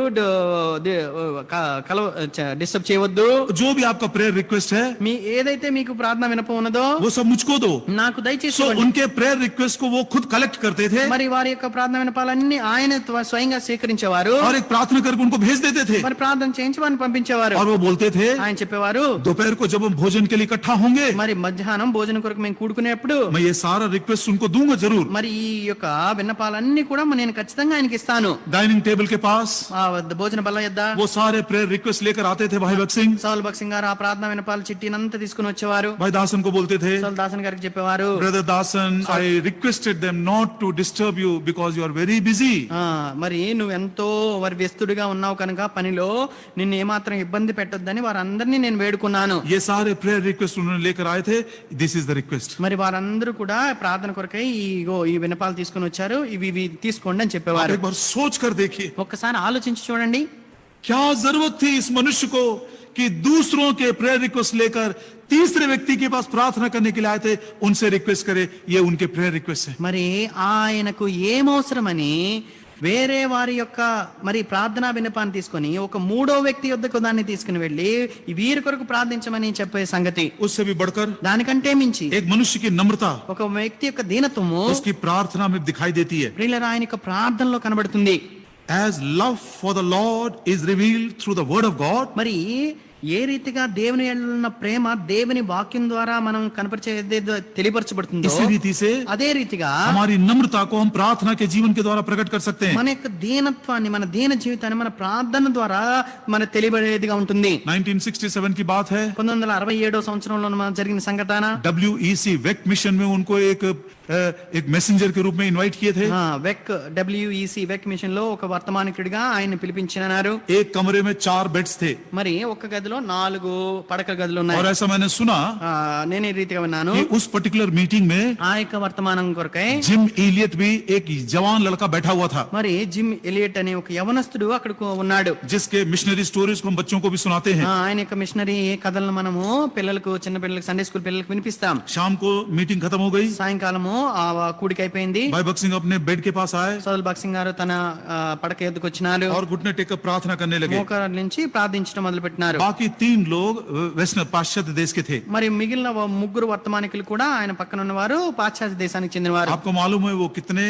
డిస్టర్బ్ చేయవద్దు। जो भी आपका प्रेयर रिक्वेस्ट है మీ ఏదైతే మీకు ప్రార్థన వినపం ఉన్నదో वो सब मुझको दो। నాకు దయచేసి सो ఇవ్వండి। उनके प्रेयर रिक्वेस्ट को वो खुद कलेक्ट करते थे మరి వారి యొక్క ప్రార్థన వినపాలన్నీ ఆయన స్వయంగా స్వీకరించేవారు। और एक प्रार्थना करके उनको भेज देते थे మరి ప్రార్థన చేయించి వారిని పంపించేవారు। और वो बोलते थे, ఆయన చెప్పేవారు, दोपहर को जब हम भोजन के लिए इकट्ठा होंगे మరి మధ్యాహ్నం భోజనం కొరకు మేము కూడుకునేప్పుడు मैं ये सारा रिक्वेस्ट उनको दूंगा जरूर। మరి ఈ యొక్క విన్నపాలన్నీ కూడా నేను ఖచ్చితంగా ఆయనకి ఇస్తాను। डाइनिंग टेबल के पास ఆ భోజన బల్ల యొద్ద वो सारे प्रेयर रिक्वेस्ट लेकर आते थे भाई भक्त सिंह। సౌల్ భక్సింగ్ గారు ఆ ప్రార్థన వినపాల చిట్టినంతా తీసుకుని వచ్చేవారు। भाई दासन को बोलते थे, సౌల్ దాసన్ గారికి చెప్పేవారు, brother Dasan, I requested them not to disturb you because you are very busy. మరి నువ్వు ఎంతో వారి వ్యస్తుడిగా ఉన్నావు కనుక పనిలో నిన్ను ఏమాత్రం ఇబ్బంది పెట్టొద్దని వారందరినీ నేను వేడుకున్నాను। ये सारे प्रेयर रिक्वेस्ट उन्होंने लेकर आए थे, this is the request। మరి వారందరూ కూడా ప్రార్థన కొరకై ఈ వినపాలు తీసుకుని వచ్చారు, ఇవి తీసుకోండి అని आप చెప్పేవారు। एक बार सोच कर देखिए, ఒక్కసారి ఆలోచించి చూడండి, क्या जरूरत थी इस मनुष्य को कि दूसरों के प्रेयर रिक्वेस्ट लेकर तीसरे व्यक्ति के पास प्रार्थना करने के लिए आए थे, उनसे रिक्वेस्ट करे, ये उनके प्रेयर रिक्वेस्ट है। మరి ఆయనకు ఏమవసరమని వేరే వారి యొక్క మరి ప్రార్థనా విన్నపాన్ని తీసుకొని ఒక మూడో వ్యక్తి యొద్దకు దాన్ని తీసుకుని వెళ్ళి వీరి కొరకు ప్రార్థించమని చెప్పే సంగతి। उससे भी बढ़कर దానికంటే మించి एक मनुष्य की नम्रता ఒక వ్యక్తి యొక్క దీనత్వము उसकी प्रार्थना में दिखाई देती है। ప్రియులారా ఆయన యొక్క ప్రార్థనలో కనబడుతుంది। As love for the Lord is revealed through the word of God, మరి ఏ రీతిగా దేవుని యందు ఉన్న ప్రేమ దేవుని వాక్యం ద్వారా మనం కనపరిచేది తెలియపరచబడుతుందో इसी रीति से అదే రీతిగా हमारी नम्रता को हम प्रार्थना के जीवन के द्वारा प्रकट कर सकते हैं। మన యొక్క దీనత్వాన్ని మన దీన జీవితాన్ని మన ప్రార్థన ద్వారా మన తెలియబడేదిగా ఉంటుంది। 1967 की बात है, 1967 సంవత్సరంలో జరిగిన సంఘటన। WEC वेक मिशन में उनको एक मैसेंजर के रूप में इनवाइट किए थे। WEC వెక్ మిషన్ లో ఒక వర్తమానికుడిగా ఆయన పిలిపించినారు। एक कमरे में 4 बेड्स थे మరి ఒక గదిలో 4 పడకల గదులు ఉన్నాయి। और ऐसा मैंने सुना నేను ఈ రీతిగా విన్నాను, कि उस पर्टिकुलर मीटिंग में ఆ యొక్క వర్తమానం కొరకై जिम एलियट भी एक जवान लड़का बैठा हुआ था, మరి జిమ్ ఎలియట్ అనే ఒక యవనస్తుడు అక్కడ ఉన్నాడు। जिसके मिशनरी स्टोरीज को हम बच्चों को भी सुनाते हैं। ఆయన యొక్క మిషనరీ కథలను మనము పిల్లలకు, చిన్న పిల్లలకు, సండే స్కూల్ పిల్లలకు వినిపిస్తాం। शाम को मीटिंग खत्म हो गई, సాయంకాలము ఆ కూడిక అయిపోయింది। भाई भक्त सिंह अपने बेड के पास आए సోదల్ భక్సింగ్ గారు తన పడక ఎద్దుకు వచ్చినారు। और घुटने टेक कर प्रार्थना करने लगे। మోకాళ్ళ నుంచి ప్రార్థించడం మొదలు పెట్టినారు। बाकी 3 लोग वेस्टर्न पाश्चात्य देश के थे। మరి మిగిలిన ముగ్గురు వర్తమానికులు కూడా ఆయన పక్కన ఉన్నవారు పాశ్చాత్య దేశానికి చెందినవారు। आपको मालूम है वो कितने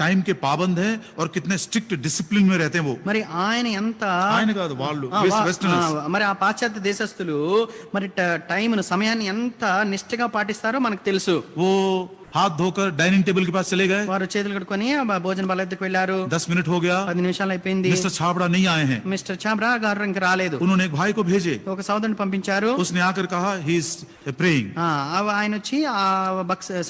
टाइम के पाबंद हैं और कितने स्ट्रिक्ट डिसिप्लिन में रहते हैं वो। మరి ఆయన ఎంత ఆయన కాదు వాళ్ళు వెస్టర్నర్స్। మరి ఆ పాశ్చాత్య దేశస్తులు మరి టైంను, సమయాన్ని ఎంత నిష్ఠగా పాటిస్తారో మనకు తెలుసు। वो हाथ धोकर डाइनिंग टेबल के पास चले गए। వారు చేతులు కడుక్కొని భోజన బల్ల ఎద్దుకు వెళ్లారు। 10 मिनट हो गया, 10 నిమిషాలు అయిపోయింది। मिस्टर छाबड़ा नहीं आए हैं। మిస్టర్ చాబ్రా గారు ఇంకా రాలేదు। उन्होंने एक भाई को भेजे, ఒక సోదరుని పంపించారు। उसने आकर कहा ही इज प्रेइंग। ఆయన వచ్చి ఆ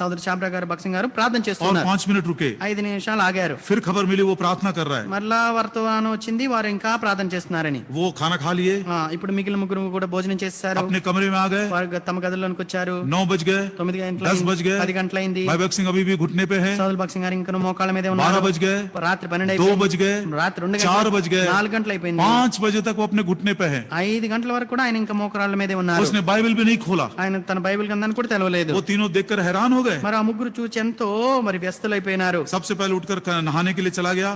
సోదరు చాబ్రా గారు, భక్సింగ్ గారు ప్రార్థన और చేస్తున్నారు। 5 मिनट रुके, 5 నిమిషాలు ఆగారు। फिर खबर मिली वो प्रार्थना कर रहा है। మరలా వర్తమానం వచ్చింది వారు ఇంకా ప్రార్థన చేస్తున్నారని। वो खाना खा लिए, ఇప్పుడు మిగిలిన ముగ్గురు కూడా భోజనం చేస్తారు। अपने कमरे में आ गए। వారు తమ గదిలోనికి వచ్చారు। 9 बज गए, 9 గంటల 10 बज गए, 10 గంటలైంది। भाई भक्त सिंह अभी भी घुटने पे है। సోదరు భక్సింగ్ గారు ఇంకా మోకాళ్ళ మీదే 12 ఉన్నారు। बज गए, రాత్రి 12 2 అయిపోయింది। बज गए, రాత్రి 2 4 గంటలు, बज गए, 4 गंటలు అయిపోయింది। 5 बजे तक वो अपने घुटने पे है। 5 గంటల వరకు కూడా ఆయన ఇంకా మోకాళ్ళ మీదే ఉన్నారు। उसने बाइबल भी नहीं खोला। ఆయన తన బైబిల్ గ్రంథాన్ని కూడా తెలవలేదు। वो तीनों देखकर हैरान हो गए। మరి ఆ ముగ్గురు చూచి ఎంతో మరి వ్యస్తులైపోయినారు। सबसे पहले उठकर नहाने के लिए चला गया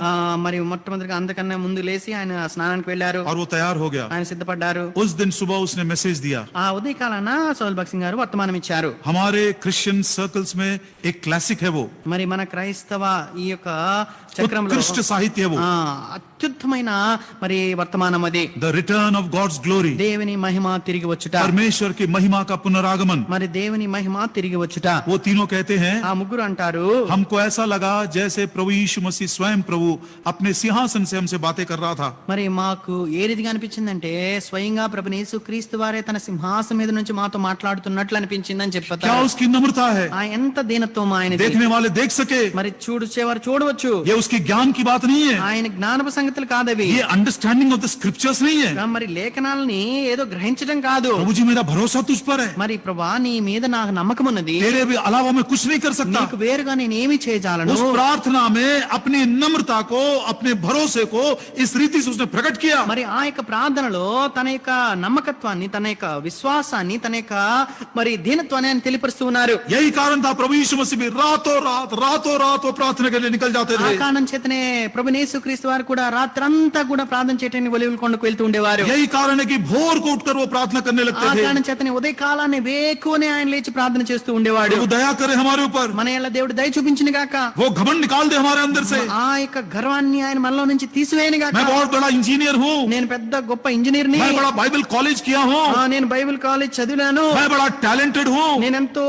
మరి మొట్టమొదటిగా అందకన్నా ముందు లేచి ఆయన స్నానానికి వెళ్ళారు। और वो तैयार हो गया। ఆయన సిద్ధపడ్డారు। उस दिन सुबह उसने मैसेज दिया। ఆ ఉదయకాలాన సోదరు భక్సింగ్ గారు వర్తమానం ఇచ్చారు। हमारे क्रिश्चियन सर्कल्स में एक क्लासिक है वो, మరి మన క్రైస్తవ ఈ యొక్క చక్రంలో उत्कृष्ट साहित्य है वो, అత్యుత్తమైన మరి వర్తమానం అది. The return of God's glory, దేవుని మహిమ తిరిగి వచ్చుట, परमेश्वर की महिमा का पुनरागमन. మరి దేవుని మహిమ తిరిగి వచ్చుట. वो तीनों कहते हैं, ఆ ముగ్గురు అంటారు, हमको ऐसा लगा जैसे प्रभु यीशु मसीह स्वयं प्रभु अपने सिंहासन से हमसे बातें कर रहा था. మరి మాకు ఏ రీతిగా అనిపించిందంటే స్వయంగా ప్రభుని యేసుక్రీస్తు వారే తన సింహాసనం మీద నుంచి మాతో మాట్లాడుతున్నట్లు అనిపించిందని क्या చెప్పారు. उसकी नम्रता है, ఆ ఎంత దీనత్వం ఆయనది. देखने वाले देख सके. మరి చూడొచ్చేవారు చూడవచ్చు. ये उसकी ज्ञान की बात नहीं है, ఆయన జ్ఞానపు సంగతులు కాదవి. ये अंडरस्टैंडिंग ऑफ द स्क्रिप्चर्स नहीं है. మరి లేఖనాలని ఏదో గ్రహించడం కాదు. प्रभु जी मेरा भरोसा तुझ पर है, మరి ప్రభా నీ మీద నాకు నమ్మకం ఉన్నది, तेरे भी अलावा मैं कुछ नहीं कर सकता. నీకు వేరుగా నేను ఏమి చేయజాలను. उस प्रार्थना में अपनी नम्रता को, अपने भरोसे को इस रीति से उसने प्रकट किया. మరి ఆ యొక్క ప్రార్థనలో తన యొక్క నమ్మకత్వాన్ని, తన యొక్క విశ్వాసాన్ని, తన యొక్క మరి దీనత్వాన్ని ఆయన తెలియపరుస్తూ ఉన్నారు. यही कारण था प्रभु यीशु मसीह भी रातों रात वो प्रार्थना के लिए निकल जाते ఆ थे. కారణం చేతనే ప్రభుని యేసుక్రీస్తు వారు కూడా రాత్రంతా కూడా ప్రార్థన చేయడానికి ఒలీవల కొండకు వెళ్తూ ఉండేవారు. यही कारण है कि भोर को उठकर वो प्रार्थना करने ఆ लगते थे. కారణం చేతనే ఉదయ కాలాన్ని వేకువనే ఆయన లేచి ప్రార్థన చేస్తూ ఉండేవాడు. प्रभु दया करे हमारे ऊपर, మన ఎలా దేవుడు దయ చూపించిన గాక, वो घमंड निकाल दे हमारे अंदर से. ఆ యొక్క గర్వాన్ని ఆయన మనలో నుంచి తీసివేయను గాక. मैं बहुत बड़ा इंजीनियर हूँ, నేను పెద్ద గొప్ప ఇంజనీర్ని, मैं बड़ा बाइबल कॉलेज किया हूँ, నేను బైబిల్ కాలేజ్ చదివాను, मैं बड़ा टैलेंटेड हूँ, నేనెంతో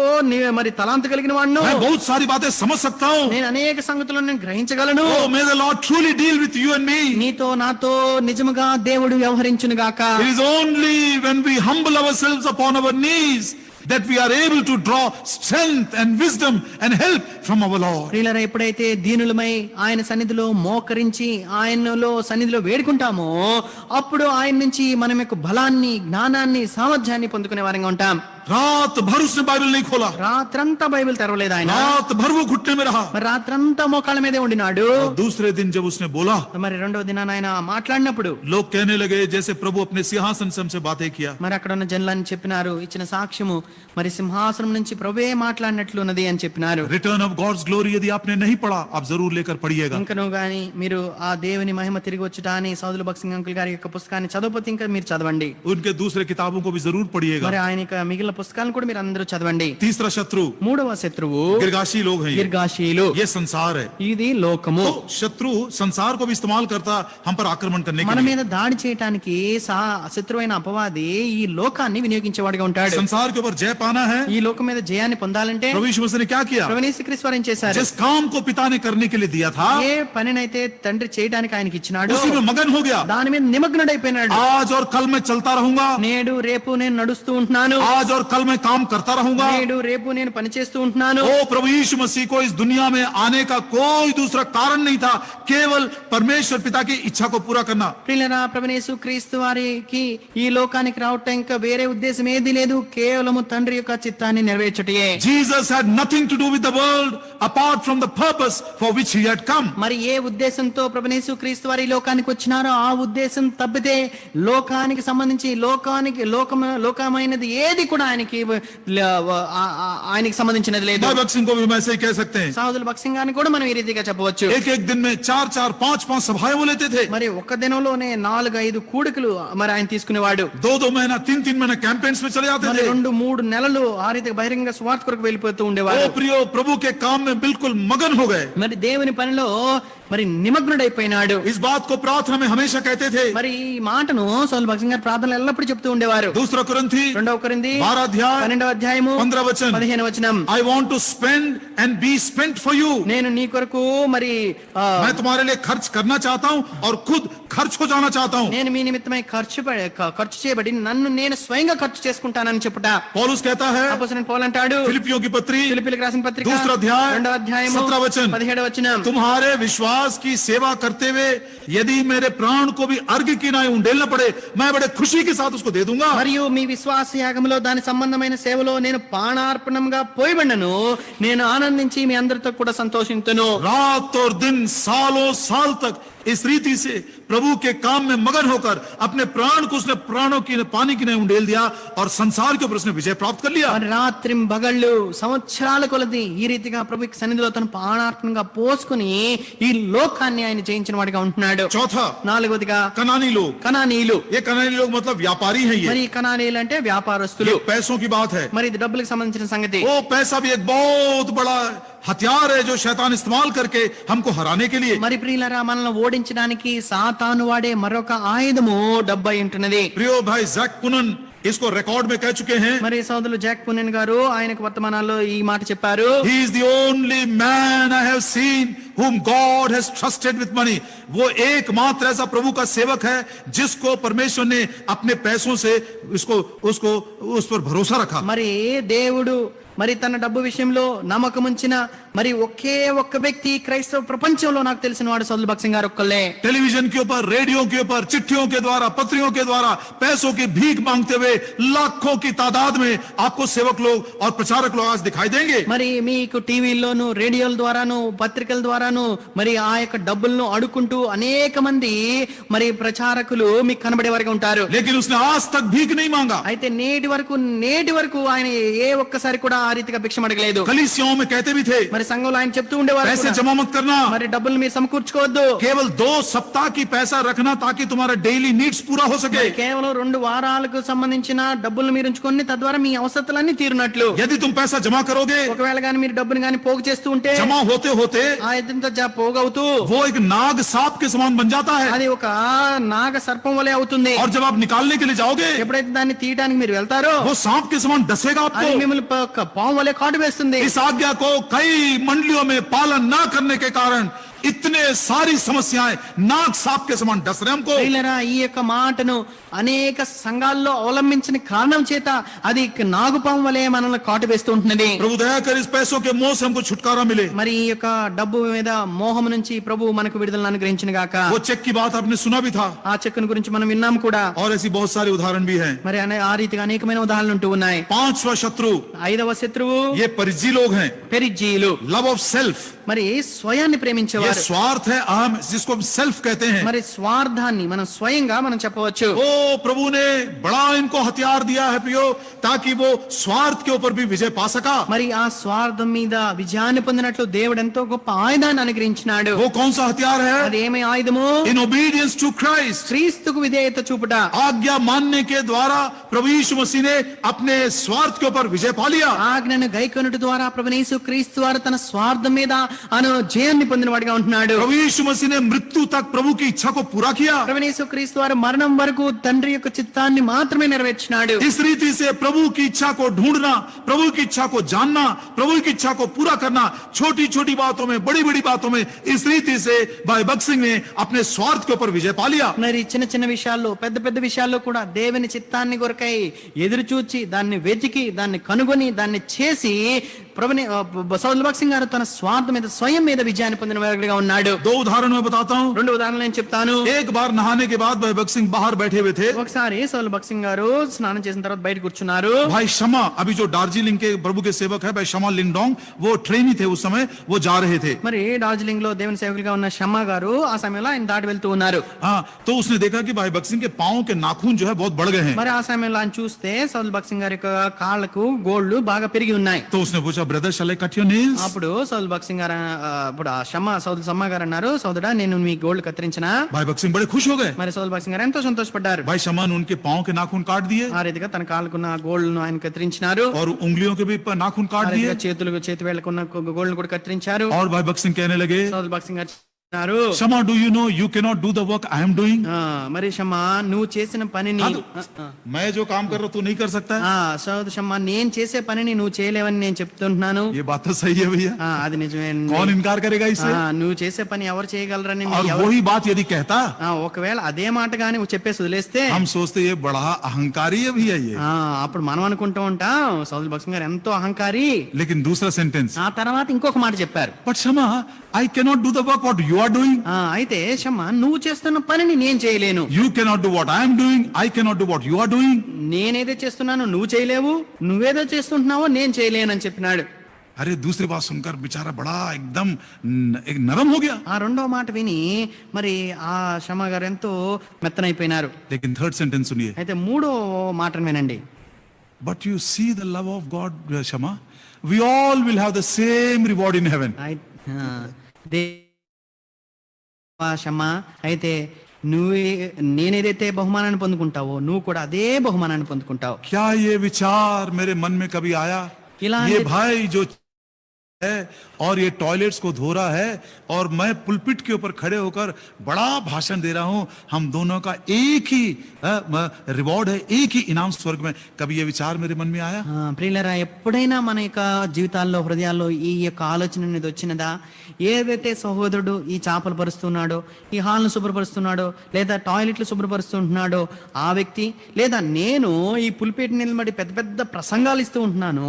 మరి తలాంత కలిగిన వాడిను, मैं बहुत सारी बातें समझ सकता हूँ. నేను అనేక సంగతులను నేను గ్రహించగలను. Oh, may the Lord truly deal with you and me. నీతో నాతో నిజముగా దేవుడు వ్యవహరించును గాక. It is only when we humble ourselves upon our knees that we are able to draw strength and wisdom and help from our Lord. ప్రియులారా, ఎప్పుడైతే దీనులమై ఆయన సన్నిధిలో మోకరించి ఆయనలో సన్నిధిలో వేడుకుంటామో అప్పుడు ఆయన నుంచి మనం యొక్క బలాన్ని, జ్ఞానాన్ని, సామర్థ్యాన్ని పొందుకునే వారంగా ఉంటాం. रात भर उसने बाइबल नहीं खोला, రాత్రంతా బైబిల్ తెరవలేదు ఆయన. रात भर वो घुटने में रहा. మరి రాత్రంతా మోకాళ్ళ మీదే ఉండినాడు. और दूसरे दिन जब उसने बोला, మరి రెండవ దినాన ఆయన మాట్లాడినప్పుడు लोग कहने लगे जैसे प्रभु अपने सिंहासन से हमसे बातें किया. మరి అక్కడ ఉన్న జనులని చెప్పినారు, ఇచ్చిన సాక్ష్యము మరి సింహాసనం నుంచి ప్రభువే మాట్లాడినట్లున్నది అని చెప్పినారు. रिटर्न ऑफ गॉड्स ग्लोरी यदि आपने नहीं पढ़ा, आप जरूर लेकर पढ़िएगा. ఇంకను గాని మీరు ఆ దేవుని మహిమ తిరిగి వచ్చుట అని సౌదుల భక్సింగ్ అంకుల్ గారి యొక్క పుస్తకాన్ని చదవకపోతే ఇంకా మీరు చదవండి. उनके दूसरे किताबों को भी जरूर पढ़िएगा. మరి ఆయన యొక్క మిగిలిన పుస్తకాలను కూడా మీరు అందరూ చదవండి. तीसरा शत्रु మూడవ శత్రువు गिरगाशी लोग हैं. గిర్గాషీయులు. ये संसार है. ఇది లోకము. तो शत्रु संसार को भी इस्तेमाल करता हम पर आक्रमण करने के మన लिए. మీద దాడి చేయటానికి శత్రువైన అపవాది ఈ లోకాన్ని వినియోగించేవాడిగా ఉంటాడు. संसार के ऊपर जय पाना है. ఈ లోకం మీద జయాన్ని పొందాలంటే प्रभु यीशु मसीह ने क्या किया? ప్రభువైన యేసుక్రీస్తు వారు ఏం చేశారు? जिस काम को पिता ने करने के लिए दिया था, ఏ పనినైతే తండ్రి చేయడానికి ఆయనకి ఇచ్చినాడు उसी में मगन हो गया. దాని మీద నిమగ్నుడైపోయినాడు. आज और कल मैं चलता रहूंगा, నేడు రేపు నేను నడుస్తూ ఉంటున్నాను, आज और कल मैं काम करता रहूंगा. నేడు రేపు నేను పని చేస్తూ ఉంటున్నాను. ओ प्रभु यीशु मसीह को इस दुनिया में आने का कोई दूसरा कारण नहीं था, केवल परमेश्वर पिता की इच्छा को पूरा करना. ప్రియులారా, ప్రభువైన యేసుక్రీస్తు వారికి ఈ లోకానికి రావటం ఇంకా వేరే ఉద్దేశం ఏది లేదు, కేవలము తండ్రి యొక్క చిత్తాన్ని నెరవేర్చుటయే. Jesus had nothing to do with the world apart from the purpose for which he had come. మరి ఏ ఉద్దేశంతో ప్రభువైన యేసుక్రీస్తు వారు ఈ లోకానికి వచ్చినారో ఆ ఉద్దేశం తప్పితే లోకానికి సంబంధించి లోకమైనది ఏది కూడా ఆయనకి సంబంధించినది లేదు. भाई बख्सिंग को भी हम ऐसे ही कह सकते हैं. సహోదరుల భక్సింగ్ గారిని కూడా మనం ఈ రీతిగా చెప్పవచ్చు. एक एक दिन में 4-4, 5-5 सभाएं वो लेते थे. మరి ఒక్క దినంలోనే 4-5 కూడికలు మరి ఆయన తీసుకునేవాడు. 2-2 महीना 3-3 महीना कैंपेन्स में चले जाते మరి थे. 2-3 నెలలు ఆ రీతిగా బహిరంగ స్వార్థ కొరకు వెళ్ళిపోతూ ओ ఉండేవాడు. प्रियो, प्रभु के काम में बिल्कुल मगन हो गए. మరి దేవుని పనిలో మరి నిమగ్నుడైపోయినాడు. इस बात को प्रार्थना में हमेशा कहते थे. మరి ఈ మాటను సౌలు భక్సింగ్ గారు ప్రార్థనలు ఎల్లప్పుడూ చెప్తూ ఉండేవారు. 2 కొరింథీ 2 కొరింథీ 12 అధ్యాయం 12వ అధ్యాయము 15వ వచనం. 15వ వచనం. I want to spend and be spent for you. నేను నీ కొరకు మరి मैं तुम्हारे लिए खर्च करना चाहता हूँ और खुद खर्च हो जाना चाहता हूँ. నేను మీ నిమిత్తమై ఖర్చు చేయబడి నన్ను నేను స్వయంగా ఖర్చు చేసుకుంటానని చెప్పుట. पौलुस कहता है, అపోస్తలుడైన పౌలు అంటాడు, फिलिपियों की पत्री ఫిలిప్పీయులకు రాసిన పత్రిక 2 अध्याय 2వ అధ్యాయము 17వ वचन. 17వ వచనం. तुम्हारे विश्वास की सेवा करते हुए यदि मेरे प्राण को भी अर्घ की नाई उंडेलना पड़े, मैं बड़े खुशी के साथ उसको दे दूंगा. మరియు మీ విశ్వాస యాగములో దాని సంబంధమైన సేవలో నేను పానార్పణంగా పోయబడినను నేను ఆనందించి మీ అందరితో కూడా సంతోషింతును. रात और दिन सालों साल तक इस रीति से प्रभु के काम में मगन होकर अपने प्राण को उसने प्राणों की पानी की नहीं उंडेल दिया और संसार के ऊपर उसने विजय प्राप्त कर लिया। మరి రాత్రిం బగళ్ళు సంవత్సరాల కొలది ఈ రీతిగా ప్రభు సన్నిధిలో తన ప్రాణాత్మగా పోసుకుని ఈ లోకాన్ని ఆయన జయించిన వాడిగా ఉంటున్నాడు. चौथा, నాలుగవదిగా कनानी लोग। కనానీయులు. ये कनानी लोग मतलब व्यापारी हैं। మరి ये ఈ కనానీయులు అంటే వ్యాపారస్తులు. पैसों की बात है। మరి ఇది డబ్బులకు సంబంధించిన సంగతి. वो पैसा भी एक बहुत बड़ा हथियार है जो शैतान इस्तेमाल करके हमको हराने के लिए। మరి ప్రియులారా, మనల్ని ఓడించడానికి సాతాను వాడే మరొక ఆయుధము డబ్బు అయి ఉంటున్నది. प्रियो भाई जैक पुनन इसको रिकॉर्ड में कह चुके हैं। మరి సోదరులు జాక్ పునెన్ గారు ఆయనకు వర్తమానాల్లో ఈ మాట చెప్పారు. He is the only man I have seen whom God has trusted with money. वो एकमात्र ऐसा प्रभु का सेवक है जिसको परमेश्वर ने अपने पैसों से उसको उस पर भरोसा रखा। మరి దేవుడు మరి తన డబ్బు విషయంలో నమ్మకం ఉంచిన మరి ఒకే ఒక్క వ్యక్తి క్రైస్తవ ప్రపంచంలో నాకు తెలిసిన వాడు సోదరులు భక్సింగ్ గారు ఒక్కలే. टेलीविजन के ऊपर, रेडियो के ऊपर, चिट्ठियों के द्वारा, पत्रियों के द्वारा पैसों की भीख मांगते हुए लाखों की तादाद में आपको सेवक लोग और प्रचारक लोग आज दिखाई देंगे। మరి మీకు టీవీల్లోను, రేడియోల ద్వారాను, పత్రికల ద్వారాను మరి ఆ యొక్క డబ్బులను అడుక్కుంటూ అనేక మంది మరి ప్రచారకులు మీకు కనబడే వారిగా ఉంటారు. लेकिन उसने आज तक भीख नहीं मांगा। అయితే నేటి వరకు ఆయన ఏ ఒక్కసారి కూడా ఆ రీతిగా భిక్షం అడగలేదు. कलीसियाओं में कहते भी थे మరి సంఘంలో ఆయన చెప్తూ ఉండేవారు पैसे కూడా, जमा मत करना, మరి డబ్బులు మీరు సమకూర్చుకోవద్దు. केवल 2 सप्ताह की पैसा रखना ताकि तुम्हारा डेली नीड्स पूरा हो सके। మరి కేవలం 2 వారాలకు సంబంధించిన డబ్బులు మీరు ఉంచుకొని తద్వారా మీ అవసరతలన్నీ తీరునట్లు. यदि तुम पैसा जमा करोगे, ఒకవేళ గాని మీరు డబ్బుని గాని పోగు చేస్తూ ఉంటే जमा होते होते ఆ ఇదంతా పోగవుతూ वो एक नाग सांप के समान बन जाता है। అది ఒక నాగ సర్పం వలె అవుతుంది. और जब आप निकालने के लिए जाओगे, ఎప్పుడైతే దాన్ని తీయడానికి మీరు వెళ్తారో वो सांप के समान डसेगा అది आपको। మిమ్మల్ని పాము వలె కాటు వేస్తుంది. इस आज्ञा को कई मंडलियों में पालन न करने के कारण इतने सारी समस्याएं नाग सांप के समान डस रहे हमको। ప్రియులారా, ఈ యొక్క మాటను అనేక సంఘాల్లో అవలంబించిన కారణం చేత అది నాగుపాము వలె మనల్ని కాటు వేస్తూ ఉంటున్నది. प्रभु दया कर इस पैसों के मोह से हमको छुटकारा मिले। మరి ఈ యొక్క డబ్బు మీద మోహం నుంచి ప్రభు మనకు విడుదలను అనుగ్రహించిన గాక. वो चेक की बात आपने सुना भी था ఆ చెక్కును గురించి మనం విన్నాం కూడా. और ऐसी बहुत सारे उदाहरण भी हैं। మరి ఆ రీతిగా అనేకమైన ఉదాహరణలు ఉంటూ ఉన్నాయి. 5वां शत्रु 5వ శత్రువు ये परिजी लोग हैं। పెరిజ్జీయులు. लव ऑफ सेल्फ, మరి స్వయాన్ని ये ప్రేమించేవారు. स्वार्थ है अहम, जिसको हम सेल्फ कहते हैं। మరి స్వార్థాన్ని మనం స్వయంగా మనం చెప్పవచ్చు. ओ प्रभु ने बड़ा इनको हथियार दिया है प्रियो, ताकि वो स्वार्थ के ऊपर भी विजय पा सका। మరి ఆ స్వార్థం మీద విజయాన్ని పొందినట్లు దేవుడు ఎంతో గొప్ప ఆయుధాన్ని అనుగ్రహించినాడు. वो कौन सा हथियार है? అది ఏమి ఆయుధము? इन ओबीडियंस टू क्राइस्ट, క్రీస్తుకు విధేయత చూపుట. आज्ञा मानने के द्वारा प्रभु यीशु मसीह ने अपने स्वार्थ के ऊपर विजय पा लिया। ఆజ్ఞను గైకొనుట ద్వారా ప్రభువైన యేసు క్రీస్తు వారు తన స్వార్థం మీద జయాన్ని పొందిన వాడిగా ఉంటున్నాడు. प्रभु यीशु मसीह ने मृत्यु तक प्रभु की इच्छा को पूरा किया। ప్రభువైన యేసు క్రీస్తు వారు మరణం వరకు తండ్రి యొక్క చిత్తాన్ని మాత్రమే నెరవేర్చినాడు. इस रीति से प्रभु की इच्छा को ढूंढना, प्रभु की इच्छा को जानना, प्रभु की इच्छा को पूरा करना, छोटी छोटी बातों में, बड़ी बड़ी बातों में, इस रीति से भाई भगत सिंह ने अपने स्वार्थ के ऊपर विजय पा लिया। మరి చిన్న చిన్న విషయాల్లో, పెద్ద పెద్ద విషయాల్లో కూడా దేవుని చిత్తాన్ని కొరకై ఎదురు చూచి దాన్ని వెతికి దాన్ని కనుగొని దాన్ని చేసి ప్రభుని సోదరులు భగత్ సింగ్ గారు తన స్వార్థం మీద స్వయం మీద విజయాన్ని పొందిన వాడిగా ఉన్నాడు. 2 उदाहरण मैं बताता हूँ। 2 ఉదాహరణలు నేను చెప్తాను. एक बार नहाने के बाद भाई भगत सिंह बाहर बैठे हुए थे। ఒకసారి సోదరులు భగత్ సింగ్ గారు స్నానం చేసిన తర్వాత బయట కూర్చున్నారు. भाई शमा, अभी जो दार्जिलिंग के प्रभु के सेवक है भाई शमा लिंगडोंग, वो ट्रेनी थे उस समय, वो जा रहे थे। మరి డార్జిలింగ్ లో దేవుని సేవకులుగా ఉన్న షమ్మా గారు ఆ సమయంలో ఆయన దాటి వెళ్తూ ఉన్నారు. हाँ, तो उसने देखा कि भाई भगत सिंह के पांव के नाखून जो है बहुत बढ़ गए हैं। మరి ఆ సమయంలో ఆయన చూస్తే సోదరులు భగత్ సింగ్ గారి యొక్క కాళ్ళకు గోళ్లు బాగా పెరిగి ఉన్నాయి. तो उसने पूछा, brother shall I cut your nails? అప్పుడు సోదరులు భగత్ సింగ్ గారు ఇప్పుడు ఆ సోదరు షమ్మా గారు అన్నారు, సోదరా నేను మీ గోళ్లు కత్తిరించినా? भाई भगत सिंह बड़े खुश हो गए। మరి సోదరులు భగత్ సింగ్ గారు ఎంతో సంతోషపడ్డారు. भाई शमा ने उनके पांव के नाखून काट दिए ఆ రీతిగా తన కాళ్ళకున్న గోళ్లను ఆయన కత్తిరించినారు. और उंगलियों के भी नाखून ఆ काट दिए। రీతిగా చేతి వేళ్లకున్న గోళ్లను కూడా కత్తిరించారు. और भाई भगत सिंह कहने लगे, సోదరులు భగత్ సింగ్ గారు అన్నారు, Shama do you know you can not do the work I am doing? మరి షమ్మా నువ్వు చేసిన పనిని मैं जो काम कर रहा हूं तू नहीं कर सकता है? సోదరు షమ్మా నేను చేసే పనిని నువ్వు చేయలేవని నేను చెప్తుంటున్నాను. ये बात तो सही है भैया, అది నిజమే. कौन इनकार करेगा इससे? నువ్వు చేసే పని ఎవరు చేయగలరని और वही बात यदि कहता, ఒకవేళ అదే మాట గాని నువ్వు చెప్పేసి వదిలేస్తే हम सोचते ये बड़ा अहंकारी है भैया ये। అప్పుడు మనం అనుకుంటూ ఉంటాం సోదరు భగత్ సింగ్ గారు ఎంతో అహంకారి. लेकिन दूसरा सेंटेंस, ఆ తర్వాత ఇంకొక మాట చెప్పారు, but Shama I can not do the work what you are doing. అయితే షమ్మా నువ్వు చేస్తున్న పనిని నేను చేయలేను. You cannot do what I am doing, I cannot do what you are doing. నేనేదో చేస్తున్నానో నువ్వు చేయలేవు, నువ్వేదో చేస్తుంటున్నావో నేను చేయలేను అని చెప్పినాడు. अरे दूसरी बात सुनकर बेचारा बड़ा एकदम एक नरम हो गया. ఆ రెండో మాట విని మరి ఆ షమ గారు ఎంతో మెత్తనైపోయినారు. लेकिन थर्ड सेंटेंस सुनिए. అయితే మూడో మాటను వినండి. But you see the love of God, Shama. We all will have the same reward in heaven. Shama అయితే నేనేదైతే బహుమానాన్ని పొందుకుంటావో నువ్వు కూడా అదే బహుమానాన్ని పొందుకుంటావు. क्या ये विचार मेरे मन में कभी आया? ये भाई जो है और ये टॉयलेट्स को धो रहा है और मैं पुलपिट के ऊपर खड़े होकर बड़ा भाषण दे रहा हूं, हम दोनों का एक ही रिवॉर्ड है, एक ही इनाम स्वर्ग में. कभी ये विचार मेरे मन में आया? ప్రియులరా, ఎప్పుడైనా మన యొక్క జీవితాల్లో హృదయాల్లో ఈ యొక్క ఆలోచన అనేది వచ్చినదా? ఏదైతే సహోదరుడు ఈ చేపలు పరుస్తున్నాడో, ఈ హాల్ను శుభ్రపరుస్తున్నాడో, లేదా టాయిలెట్లు శుభ్రపరుస్తుంటున్నాడో ఆ వ్యక్తి, లేదా నేను ఈ పులిపేట నిలబడి పెద్ద పెద్ద ప్రసంగాలు ఇస్తూ ఉంటున్నాను,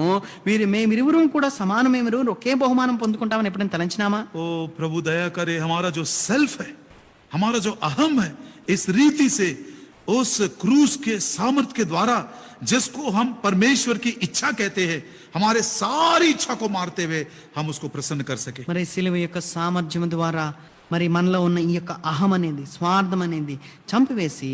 మేమిరువురు కూడా సమానమేమిరు ఒకే బహుమానం పొందుకుంటామని ఎప్పుడైనా తలంచినామా? ओ प्रभु दया करे, हमारा जो सेल्फ है, हमारा जो अहम है, इस रीति से उस क्रूस के सामर्थ के द्वारा जिसको हम परमेश्वर की इच्छा कहते हैं, हमारे सारी इच्छा को मारते हुए हम उसको प्रसन्न कर सके. మరి సిలువ యొక్క సామర్థ్యం ద్వారా మరి మనలో ఉన్న ఈ యొక్క అహం అనేది, స్వార్థం అనేది చంపివేసి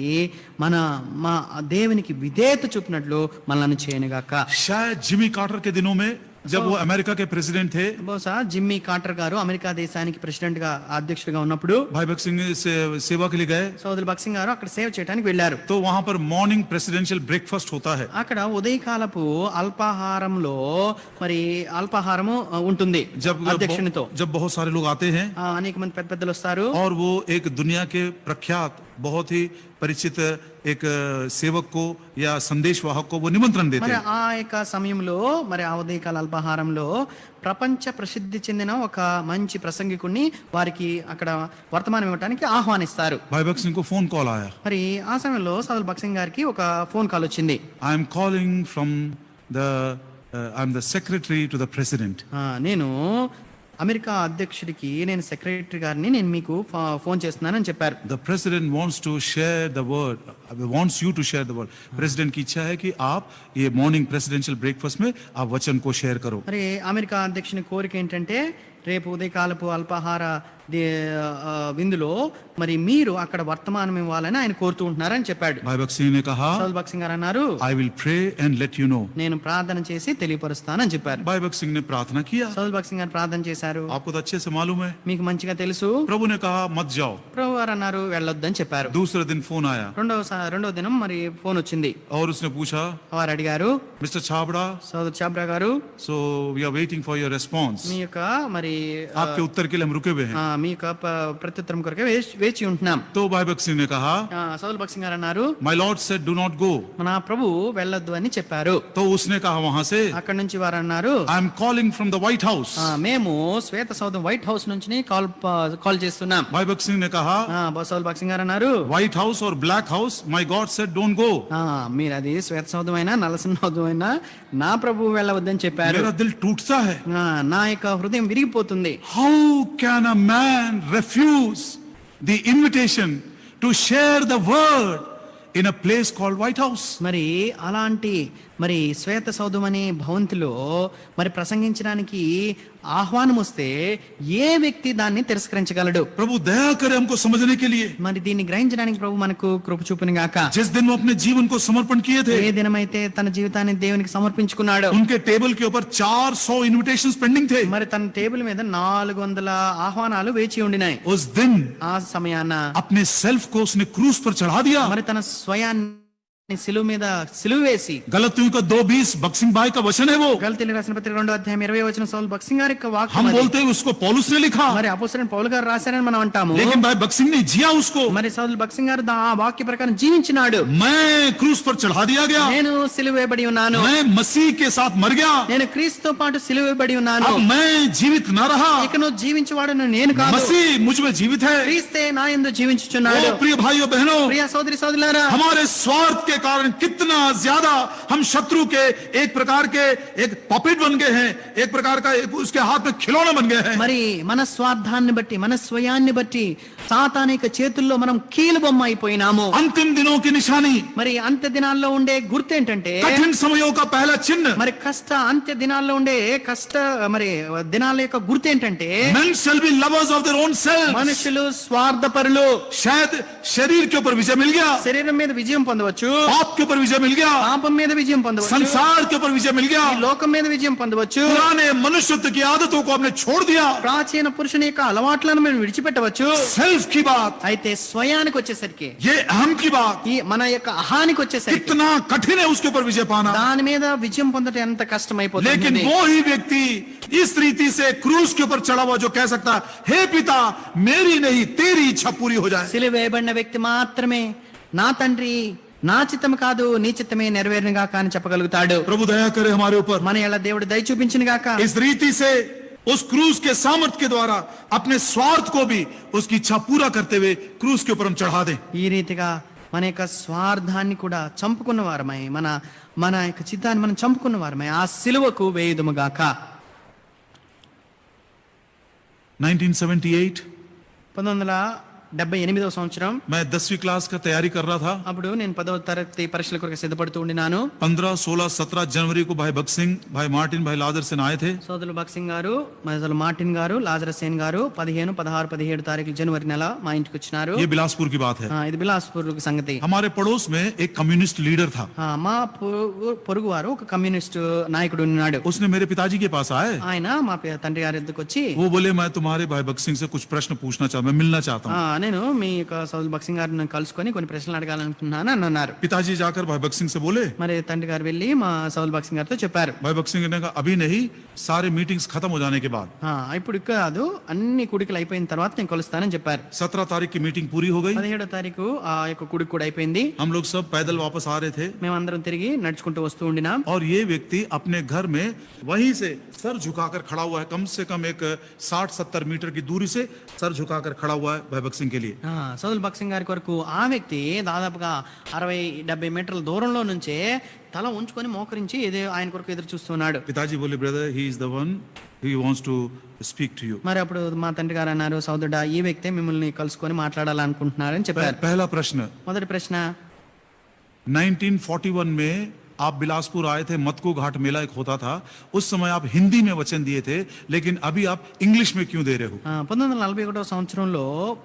మా దేవునికి విధేయత చూపినట్లు మనల్ని చేయనుగాక. शायद जिमी कार्टर के दिनों में जब वो अमेरिका के प्रेसिडेंट थे, బహుశా జిమ్మీ కార్టర్ గారు అమెరికా దేశానికి ప్రెసిడెంట్ గా అధ్యక్షుడిగా ఉన్నప్పుడు भाई भगत सिंह से सेवा के लिए गए, సోదరు భగత్ సింగ్ గారు అక్కడ సేవ చేయడానికి వెళ్ళారు. तो वहां पर मॉर्निंग प्रेसिडेंशियल ब्रेकफास्ट होता है. అక్కడ ఉదయకాలపు అల్పాహారంలో మరి అల్పాహారము ఉంటుంది అధ్యక్షునితో. जब बहुत सारे लोग आते हैं అనేక మంది పెద్ద పెద్దలు వస్తారు. और वो एक दुनिया के प्रख्यात बहुत ही परिचित एक सेवक को या संदेश वाहक को वो निमंत्रण देते మరి हैं. ఆ యొక్క సమయంలో మరి ఆ ఉదయకాల అల్పాహారంలో ప్రపంచ ప్రసిద్ధి చెందిన ఒక మంచి ప్రసంగికుడిని వారికి అక్కడ వర్తమానం ఇవ్వడానికి ఆహ్వానిస్తారు. भाई भगत सिंह को फोन कॉल आया. మరి ఆ సమయంలో సోదరు భగత్ సింగ్ గారికి ఒక ఫోన్ కాల్ వచ్చింది. I am calling from the I am the secretary to the president. నేను అమెరికా అధ్యక్షుడికి నేను సెక్రటరీ గారిని నేను మీకు ఫోన్ చేస్తున్నానని చెప్పారు. The president wants to share the word, wants you to share the word. President की इच्छा है कि आप ये मॉर्निंग प्रेसिडेंशियल ब्रेकफास्ट में आप वचन को शेयर करो. మరి అమెరికా అధ్యక్షుని కోరిక ఏంటంటే రేపు ఉదయకాలపు అల్పాహార విందులో మరి మీరు అక్కడ వర్తమానం ఇవ్వాలని ఆయన కోరుతూ ఉంటున్నారని చెప్పాడు. भाई भगत सिंह ने कहा, సోదరు భగత్ సింగ్ గారు అన్నారు, I will pray and let you know. నేను ప్రార్థన చేసి తెలియపరుస్తానని చెప్పారు. भाई भगत सिंह ने प्रार्थना किया. సోదరు భగత్ సింగ్ గారు ప్రార్థన చేశారు. आपको तो अच्छे से मालूम है. మీకు మంచిగా తెలుసు. प्रभु ने कहा मत जाओ. ప్రభు గారు అన్నారు వెళ్ళొద్దని చెప్పారు. दूसरे दिन फोन आया రెండో దినం మరి ఫోన్ వచ్చింది. और उसने पूछा, వారు అడిగారు, मिस्टर छाबड़ा, సోదరు చాబ్రా గారు, so we are waiting for your response. మీ యొక్క మరి आपके उत्तर के लिए हम रुके हुए हैं. మీ యొక్క ప్రత్యుత్తరం కొరకే వేచి ఉంటున్నాం. तो भाई भगत सिंह ने कहा, సోదరు భగత్ సింగ్ గారు అన్నారు, my Lord said do not go. నా ప్రభు వెళ్ళొద్దు అని చెప్పారు. तो उसने कहा वहां से, అక్కడ నుంచి వారు అన్నారు, आई am calling from the white house. మేము శ్వేత సౌధం వైట్ హౌస్ నుంచి కాల్ చేస్తున్నాం. भाई भगत सिंह ने कहा, సోదరు భగత్ సింగ్ గారు అన్నారు, व्हाइट हाउस और black house, my God said don't go. మీరు అది శ్వేత సౌధం అయినా నలసిన సౌధం అయినా నా ప్రభు వెళ్ళవద్దని చెప్పారు. मेरा दिल टूटता है. నా యొక్క హృదయం విరిగిపోతుంది. How can a man refuse the invitation to share the word in a place called White House? మరి అలాంటి మరి శ్వేత సౌధం అనే భవంతిలో మరి ప్రసంగించడానికి ఆహ్వానం వస్తే ఏ వ్యక్తి దాన్ని తిరస్కరించగలడు? प्रभु दया करे हमको समझने के लिए. మరి దీన్ని గ్రహించడానికి ప్రభు మనకు కృప చూపును గాక. जिस दिन वो अपने जीवन को समर्पण किए थे, ఏ దినమైతే తన జీవితాన్ని దేవునికి సమర్పించుకున్నాడు, उनके टेबल के ऊपर 400 इन्विटेशंस पेंडिंग थे. మరి తన టేబుల్ మీద 400 ఆహ్వానాలు వేచి ఉండినాయి. उस दिन ఆ సమయాన अपने सेल्फ को उसने क्रूस पर चढ़ा दिया. మరి తన స్వయాన్ని సిలువ మీద సిలువ వేసి, गलतियों का 2:20 बक्सिंग भाई का वचन है वो. గలతీయులకు రాసిన పత్రిక 2:20 సౌలు బక్సింగ్ గారి యొక్క వాక్యం. हम बोलते हैं उसको पौलुस ने लिखा, మరి అపోస్తలుడైన పౌలు గారు రాశారని మనం అంటాము. लेकिन भाई बक्सिंग ने जिया उसको. మరి సౌలు బక్సింగ్ గారు ఆ వాక్య ప్రకారం జీవించినాడు. मैं क्रूस पर चढ़ा दिया गया. నేను సిలువ వేయబడి ఉన్నాను, मैं मसीह के साथ मर गया. నేను క్రీస్తుతో పాటు సిలువ వేయబడి ఉన్నాను. अब मैं जीवित न रहा, ఇక నువ్వు జీవించేవాడు నేను కాదు, मसीह मुझ में जीवित है. క్రీస్తే నా యందు జీవించుచున్నాడు. ओ प्रिय भाइयों बहनों, ప్రియ సోదరి సోదరులారా, हमारे स्वार्थ के कारण कितना ज्यादा हम शत्रु के एक प्रकार के एक पॉपेट बन गए हैं, एक प्रकार का उसके हाथ में खिलौना बन गए हैं। మరి మన స్వార్థాన్ని బట్టి మన స్వయాన్ని బట్టి సాతానిక చేతుల్లో మనం కీలుబొమ్మ అయిపోయినాము. अंतिम दिनों की निशानी, మరి అంత్య దినాల్లో ఉండే గుర్తు ఏంటంటే कठिन समयों का पहला चिन्ह, మరి కష్ట అంత్య దినాల్లో ఉండే కష్ట మరి దినాల యొక్క గుర్తు ఏంటంటే men shall be lovers of their own selves. మనుషులు స్వార్థపరులు. शायद शरीर के ऊपर विजय मिल गया, శరీరం మీద విజయం పొందవచ్చు, पाप के ऊपर विजय मिल गया, పాపం మీద విజయం పొందవచ్చు, संसार के ऊपर विजय मिल गया, ఈ లోకం మీద విజయం పొందవచ్చు, पुराने मनुष्यत्व की आदतों को हमने छोड़ दिया। ప్రాచీన పురుషుని యొక్క అలవాట్లను మేము విడిచిపెట్టవచ్చు. सेल्फ की बात, అయితే స్వయానికి వచ్చేసరికి ये अहम की बात, ఈ మన యొక్క అహానికి వచ్చేసరికి कितना कठिन है उसके ऊपर विजय पाना। దాని మీద విజయం పొందడం ఎంత కష్టమైపోతుంది. लेकिन वो ही व्यक्ति इस रीति से क्रूस के ऊपर चढ़ा हुआ जो कह सकता, हे पिता मेरी नहीं तेरी इच्छा पूरी हो जाए। సిలువ వేయబడిన వ్యక్తి మాత్రమే నా తండ్రి నా చిత్తం కాదు నీ చిత్తమే నెరవేరునుగా కానీ చెప్పగలుగుతాడు. प्रभु दया करे हमारे ऊपर। మన ఎలా దేవుడు దయ చూపించిన గాక. इस रीति से उस क्रूस के सामर्थ के द्वारा अपने स्वार्थ को भी उसकी इच्छा पूरा करते हुए क्रूस के ऊपर हम चढ़ा दें। ఈ రీతిగా మన యొక్క స్వార్థాన్ని కూడా చంపుకున్న వారమై మన మన యొక్క చిత్తాన్ని మనం చంపుకున్న వారమై ఆ సిలువకు వేయుదుము గాక. 1978 1978వ సంవత్సరం मैं 10वीं क्लास का तैयारी कर रहा था। అప్పుడు నేను 10వ తరగతి పరీక్షల కొరకు సిద్ధపడుతూ ఉండినాను. 15, 16, 17 जनवरी को भाई भगत सिंह, भाई मार्टिन, भाई लादर सेन आए थे। సోదరులు భక్సింగ్ గారు, మొదలు మార్టిన్ గారు, లాజరస్ సేన్ గారు 15, 16, 17 తారీఖులు జనవరి నెల మా ఇంటికి వచ్చినారు. ये बिलासपुर की बात है। ఇది బిలాస్పూర్ సంగతి. हमारे पड़ोस में एक कम्युनिस्ट लीडर था। మా పొరుగు వారు ఒక కమ్యూనిస్ట్ నాయకుడు ఉన్నాడు. उसने मेरे पिताजी के पास आए, ఆయన మా తండ్రి గారి ఎద్దుకు వచ్చి वो बोले मैं तुम्हारे भाई भगत सिंह से कुछ प्रश्न पूछना चाहता, मैं मिलना चाहता हूँ। నేను మీ యొక్క సోదరులు భక్సింగ్ గారిని కలుసుకొని కొన్ని ప్రశ్నలు అడగాలనుకుంటున్నాను అని అన్నారు. पिताजी जाकर भाई भगत सिंह से बोले, మరి తండ్రి గారు వెళ్ళి మా సోదరులు భక్సింగ్ గారితో చెప్పారు. भाई भगत सिंह ने कहा अभी नहीं, सारे मीटिंग्स खत्म हो जाने के बाद। ఇప్పుడు కాదు, అన్ని కుడికలు అయిపోయిన తర్వాత నేను కలుస్తానని చెప్పారు. 17 तारीख की मीटिंग पूरी हो गई। 17వ తారీఖు ఆ యొక్క కుడికి కూడా అయిపోయింది. हम लोग सब पैदल वापस आ रहे थे మేమందరం తిరిగి నడుచుకుంటూ వస్తూ ఉండినాం. और ये व्यक्ति अपने घर में वहीं से सर झुकाकर खड़ा हुआ है, कम से कम एक 60-70 मीटर की दूरी से सर झुकाकर खड़ा हुआ है भाई भगत सिंह के लिए। సోదరులు భక్సింగ్ గారి కొరకు ఆ వ్యక్తి దాదాపుగా 60-70 మీటర్ల దూరంలో నుంచే తల ఉంచుకొని మోకరించి ఆయన కొరకు ఎదురు చూస్తున్నాడు. पिताजी बोले brother he is the one he wants to speak to you. మరి అప్పుడు మా తండ్రి గారు అన్నారు, సోదరుడా ఈ వ్యక్తే మిమ్మల్ని కలుసుకొని మాట్లాడాలనుకుంటున్నారని చెప్పారు. पहला प्रश्न, మొదటి ప్రశ్న, 1941 में आप बिलासपुर आए थे, मतको घाट मेला एक होता था, उस समय आप हिंदी में वचन दिए थे, लेकिन अभी आप इंग्लिश में क्यों दे रहे हो? 1941వ సంవత్సరంలో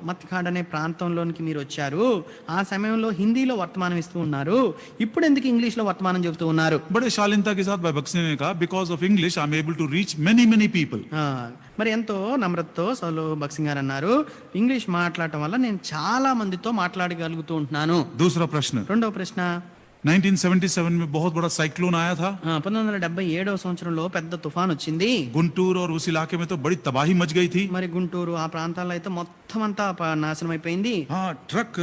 మత్కాడ్ అనే ప్రాంతంలోనికి మీరు వచ్చారు. ఆ సమయంలో హిందీలో వర్తమానం ఇస్తూ ఉన్నారు, ఇప్పుడు ఎందుకు ఇంగ్లీష్ లో వర్తమానం చెబుతూ ఉన్నారు? बड़े शालीनता के साथ भाई भगत सिंह ने कहा because of English I am able to reach many people. మరి ఎంతో నమ్రతతో సోదరులు భక్సింగ్ గారు అన్నారు, ఇంగ్లీష్ మాట్లాడటం వల్ల నేను చాలా మందితో మాట్లాడగలుగుతూ ఉంటున్నాను. दूसरा प्रश्न, రెండవ ప్రశ్న, 1977 में बहुत बड़ा साइक्लोन आया था। 1977వ సంవత్సరంలో పెద్ద తుఫాన్ వచ్చింది. गुंटूर और उस इलाके में तो बड़ी तबाही मच गई थी। మరి గుంటూరు ఆ ప్రాంతాల్లో అయితే మొత్తం అంతా నాశనం అయిపోయింది. हाँ, ट्रक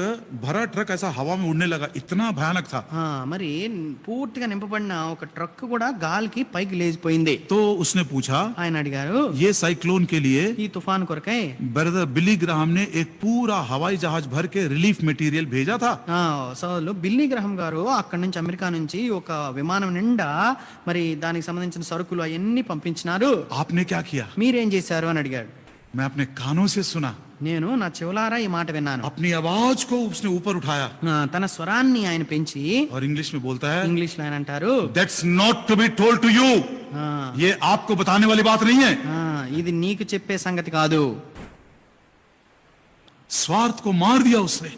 भरा ट्रक ऐसा हवा में उड़ने लगा, इतना भयानक था। మరి పూర్తిగా నింపబడిన ఒక ట్రక్ కూడా గాలికి పైకి లేచిపోయింది. तो उसने पूछा, ఆయన అడిగారు, ये साइक्लोन के लिए ఈ తుఫాన్ కొరకై ब्रदर बिली ग्राहम ने एक पूरा हवाई जहाज भर के रिलीफ मटेरियल भेजा था। సోదరులు బిల్లీ గ్రహం గారు అక్కడి నుంచి అమెరికా నుంచి ఒక విమానం నిండా మరి దానికి సంబంధించిన సరుకులు అవన్నీ పంపించినారు. आपने क्या किया? మీరేం చేశారు అని అడిగాడు. मैं अपने कानों से सुना, నేను నా చెవులారా ఈ మాట విన్నాను. अपनी आवाज को उसने ऊपर उठाया తన స్వరాన్ని ఆయన పెంచి और इंग्लिश में बोलता है, ఇంగ్లీష్ లో ఆయన అంటారు, that's not to be told to you, ये आपको बताने वाली बात नहीं है। ఇది నీకు చెప్పే సంగతి కాదు. स्वार्थ को मार दिया उसने,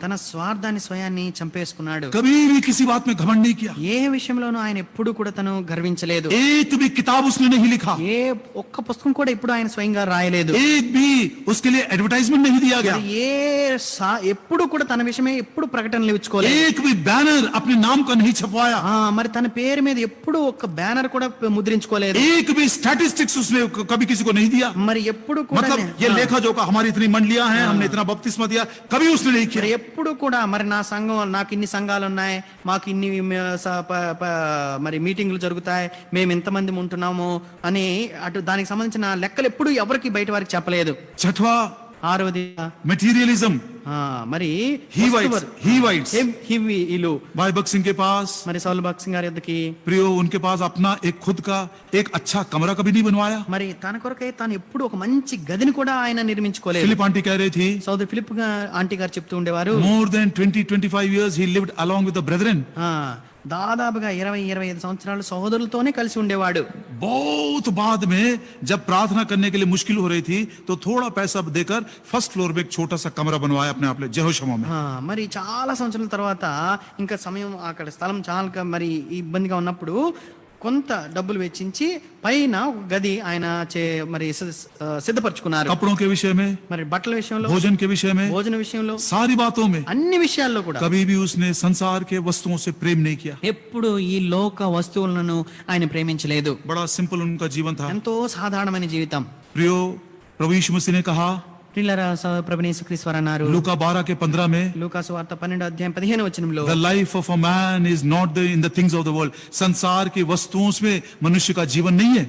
తన స్వార్థాన్ని స్వయాన్ని చంపేసుకున్నాడు. कभी भी किसी बात में घमंड नहीं किया, ఏ విషయంలోనూ ఆయన ఎప్పుడు కూడా తను గర్వించలేదు. एक भी किताब उसने नहीं लिखा, ఏ ఒక్క పుస్తకం కూడా ఎప్పుడు ఆయన స్వయంగా రాయలేదు. एक भी उसके लिए एडवर्टाइजमेंट नहीं दिया गया, ఎప్పుడు కూడా తన విషయమే ఎప్పుడు ప్రకటనలు ఇచ్చుకోలేదు. एक भी बैनर अपने नाम का नहीं छपवाया, మరి తన పేరు మీద ఎప్పుడు ఒక్క బ్యానర్ కూడా ముద్రించుకోలేదు. एक भी स्टैटिस्टिक्स उसने कभी किसी को नहीं दिया। మరి ఎప్పుడు కూడా मतलब ये लेखा जोखा हमारी इतनी मंडलियां हैं, हमने इतना बपतिस्मा दिया, कभी उसने नहीं किया। ఎప్పుడు కూడా మరి నా సంఘం, నాకు ఇన్ని సంఘాలు ఉన్నాయి, మాకు ఇన్ని మరి మీటింగ్లు జరుగుతాయి, మేము ఎంతమంది ఉంటున్నాము అని అటు దానికి సంబంధించిన లెక్కలు ఎప్పుడు ఎవరికి బయట వారికి చెప్పలేదు. छठवा, ఆరవది materialism, మరి Hivites. హివీలు भाई भगत सिंह के पास మరి సౌలు భగత్ సింగ్ గారి యొద్దకి प्रियो उनके पास अपना एक खुद का एक अच्छा कमरा कभी नहीं बनवाया। మరి తన కొరకై తాను ఎప్పుడు ఒక మంచి గదిని కూడా ఆయన నిర్మించుకోలేదు. फिलिप आंटी कह रही थी, సోదరి ఫిలిప్ ఆంటీ గారు చెప్తూ ఉండేవారు, more than 20-25 years he lived along with the brethren. దాదాపుగా 20-25 సంవత్సరాలు సహోదరులతోనే కలిసి ఉండేవాడు. बहुत बाद में जब प्रार्थना करने के लिए मुश्किल हो रही थी तो थोड़ा पैसा देकर फर्स्ट फ्लोर में एक छोटा सा कमरा बनवाया अपने आप जेहोशमा में। మరి చాలా సంవత్సరాల తర్వాత ఇంకా సమయం అక్కడ స్థలం చాలా మరి ఇబ్బందిగా ఉన్నప్పుడు కొంత డబ్బులు వెచ్చించి పైన ఒక గది ఆయన మరి సిద్ధపరచుకున్నారు. कपड़ों के विषय में, మరి బట్టల విషయంలో, भोजन के विषय में, భోజన విషయంలో, सारी बातों में అన్ని విషయాల్లో కూడా कभी भी उसने संसार के वस्तुओं से प्रेम नहीं किया। ఎప్పుడు ఈ లోక వస్తువులను ఆయన ప్రేమించలేదు. बड़ा सिंपल उनका जीवन था। ఎంతో సాధారణమైన జీవితం. प्रियो प्रभु यीशु मसीह ने कहा ప్రియులారా, ప్రభువైన యేసుక్రీస్తు వారు అన్నారు लूका 12:15 में, లూకాసు వార్త 12:15 the life of a man is not in the things of the world. संसार की वस्तुओं में मनुष्य का जीवन नहीं है।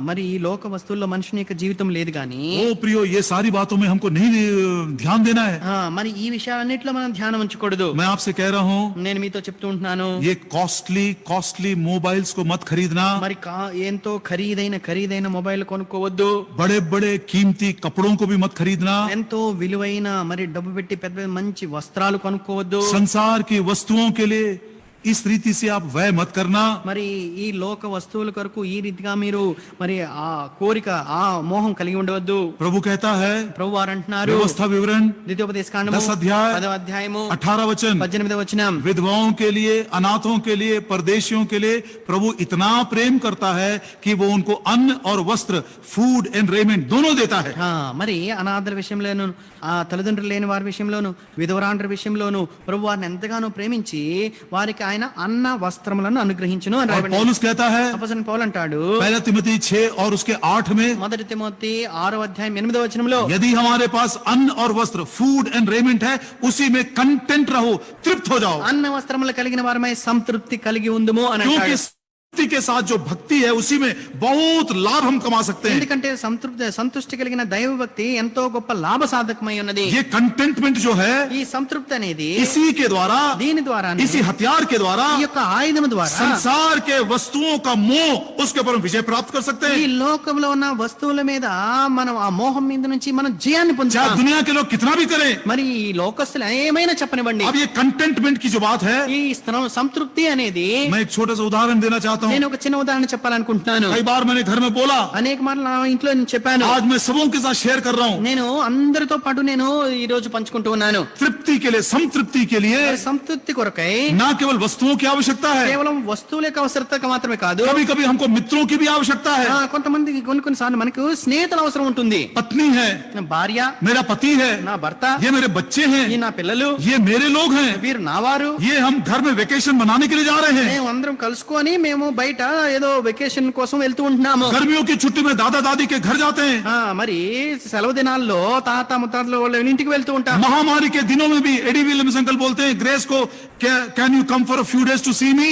మరి ఈ లోక వస్తువుల్లో మనుషుని యొక్క జీవితం లేదు కానీ, ओ प्रियो ये सारी बातों में हमको नहीं ध्यान देना है। మరి ఈ విషయాలన్నిటిలో మనం ధ్యానం ఉంచకూడదు. मैं आपसे कह रहा हूँ నేను మీతో చెప్తూ ఉంటున్నాను, ये कॉस्टली मोबाइल्स को मत खरीदना, మరి ఎంతో ఖరీదైన మొబైల్ కొనుక్కోవద్దు, बड़े बड़े कीमती कपड़ों को भी मत खरीदना, ఎంతో విలువైన మరి డబ్బు పెట్టి పెద్ద మంచి వస్త్రాలు కొనుక్కోవద్దు, संसार की वस्तुओं के लिए इस रीति से आप व्यय मत करना। మరి ఈ లోక వస్తువుల కొరకు ఈ రీతిగా మీరు మరి ఆ కోరిక ఆ మోహం కలిగి ఉండవద్దు. प्रभु कहता है, ప్రభు వారు అంటున్నారు, व्यवस्था विवरण ద్వితీయోపదేశకాండము 10 अध्याय 10వ అధ్యాయము 18 वचन, 18వ వచనం, विधवाओं के लिए, अनाथों के लिए, परदेशियों के लिए प्रभु इतना प्रेम करता है कि वो उनको अन्न और वस्त्र, फूड एंड रेमेंट दोनों देता है। మరి అనాథల విషయంలోను, ఆ తల్లిదండ్రులు లేని వారి విషయంలోను, విధవరాండ్ర విషయంలోను ప్రభు వారిని ఎంతగానో ప్రేమించి వారికి ఆయన అన్న వస్త్రములను అనుగ్రహించును అని రాయబడింది. पौलुस कहता है, అపోస్తలుడైన పౌలు అంటాడు, पहला तिमोथी 6 और उसके 8 में, మొదటి తిమోతి 6వ అధ్యాయం 8వ వచనంలో, यदि हमारे पास अन्न और वस्त्र, फूड एंड रेमेंट है, उसी में कंटेंट रहो, तृप्त हो जाओ। అన్న వస్త్రములు కలిగిన వారమై సంతృప్తి కలిగి ఉందుము అని क्योंकि అంటాడు. भक्ति के साथ जो भक्ति है उसी में बहुत लाभ हम कमा सकते हैं। ఎందుకంటే సంతృష్టి కలిగిన దైవ భక్తి ఎంతో గొప్ప లాభ సాధకమై ఉన్నది. ये कंटेंटमेंट जो है, ఈ సంతృప్తి అనేది इसी के द्वारा, దీని ద్వారా, इसी हथियार के द्वारा, ఈ యొక్క ఆయుధం ద్వారా संसार के वस्तुओं का मोह, उसके ऊपर हम विजय प्राप्त कर सकते ఈ हैं। లోకంలో ఉన్న వస్తువుల మీద మనం ఆ మోహం మీద నుంచి మనం జయాన్ని चाहे పొందుతాం. दुनिया के लोग कितना भी करें, మరి ఈ లోకస్తులు ఏమైనా చెప్పనివ్వండి, अब ये कंटेंटमेट की जो बात है, ఈ సంతృప్తి అనేది, मैं एक छोटा सा उदाहरण देना चाहता हूँ। నేను ఒక చిన్న ఉదాహరణ చెప్పాలనుకుంటున్నాను. कई बार मैंने घर में बोला, అనేక మార్లు నా ఇంట్లో నేను చెప్పాను, आज मैं सबों के साथ शेयर कर रहा हूँ। నేను అందరితో పాటు నేను ఈ రోజు పంచుకుంటూ ఉన్నాను. तृप्ति के लिए, संतृप्ति के लिए మరి సంతృప్తి కొరకై ना केवल वस्तुओं की आवश्यकता है, కేవలం వస్తువుల యొక్క అవసరత మాత్రమే కాదు, कभी कभी हमको मित्रों की भी आवश्यकता है। కొంతమంది కొన్నిసార్లు మనకు స్నేహితుల అవసరం ఉంటుంది. पत्नी है, నా భార్య, मेरा पति है, నా భర్త, ये मेरे बच्चे ఈ हैं, నా పిల్లలు, ये मेरे लोग हैं, వీరు నా వారు, ये हम घर में वेकेशन मनाने के लिए जा रहे हैं। మేము అందరం కలుసుకొని మేము బయట ఏదో వెకేషన్ కోసం వెళ్తూ ఉంటున్నాము. गर्मियों की छुट्टी में दादा दादी के घर जाते हैं। మరి సెలవు దినాల్లో తాత ముత్తాతల వాళ్ళ ఇంటికి వెళ్తూ ఉంటాం. महामारी के दिनों में भी एडी विलियम्स अंकल बोलते हैं, ग्रेस को can you come for a few days to see me.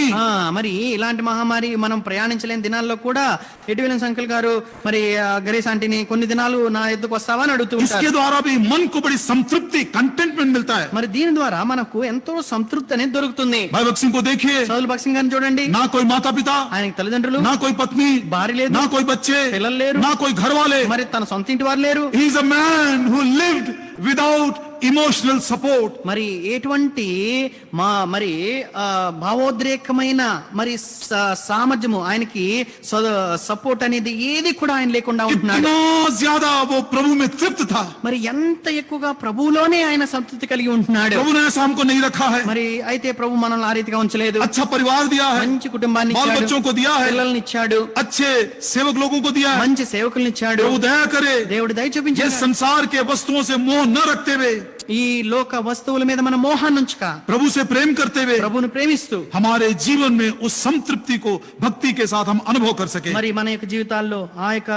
మరి ఇలాంటి మహమ్మారి మనం ప్రయాణించలేని దినాల్లో కూడా ఎడ్విలెన్స్ అంకుల్ గారు మరి గరేస్ ఆంటీని కొన్ని దినాలు నా ఎద్దుకు వస్తావా అని అడుగుతూ ఉంటారు. इसके द्वारा भी मन को बड़ी संतृप्ति, कंटेंटमेंट मिलता है। మరి దీని ద్వారా మనకు ఎంతో సంతృప్తి అనేది దొరుకుతుంది. भाई भगत सिंह को देखिए, సౌలు భగత్ సింగ్ గారిని చూడండి, ना कोई माता पिता, ఆయనకి తల్లిదండ్రులు, ना कोई पत्नी, భార్య లేదు, ना कोई बच्चे, పిల్లలు లేరు, ना कोई घर वाले। మరి తన సొంత ఇంటి వారు లేరు. He is a man who lived without emotional support. మరి ఎటువంటి మరి భావోద్రేకమైన మరి సామర్థ్యము ఆయనకి సపోర్ట్ అనేది ఏది కూడా ఆయన లేకుండా ఉంటున్నాడు. ज़्यादा वो प्रभु में तृप्त था. మరి ఎంత ఎక్కువగా ప్రభువులోనే ఆయన సంతృప్తి కలిగి ఉంటున్నాడు. प्रभु ने ऐसा हमको नहीं रखा है. మరి అయితే ప్రభు మనల్ని ఆ రీతిగా ఉంచలేదు. अच्छा परिवार दिया है, మంచి కుటుంబాన్ని बाल ఇచ్చాడు, बच्चों को दिया है, పిల్లల్ని ఇచ్చాడు, अच्छे सेवक लोगों को दिया है, మంచి సేవకుల్ని ఇచ్చాడు. प्रभु दया करे, దేవుడు దయ ये చూపించాడు. संसार के वस्तुओं से मोह न रखते हुए, ఈ లోక వస్తువుల మీద మన మోహాన్ని ఉంచక प्रभु से प्रेम करते हुए, ప్రభువును ప్రేమిస్తూ हमारे जीवन में उस संतृप्ति को भक्ति के साथ हम अनुभव कर सके. మరి మన యొక్క జీవితాల్లో ఆ యొక్క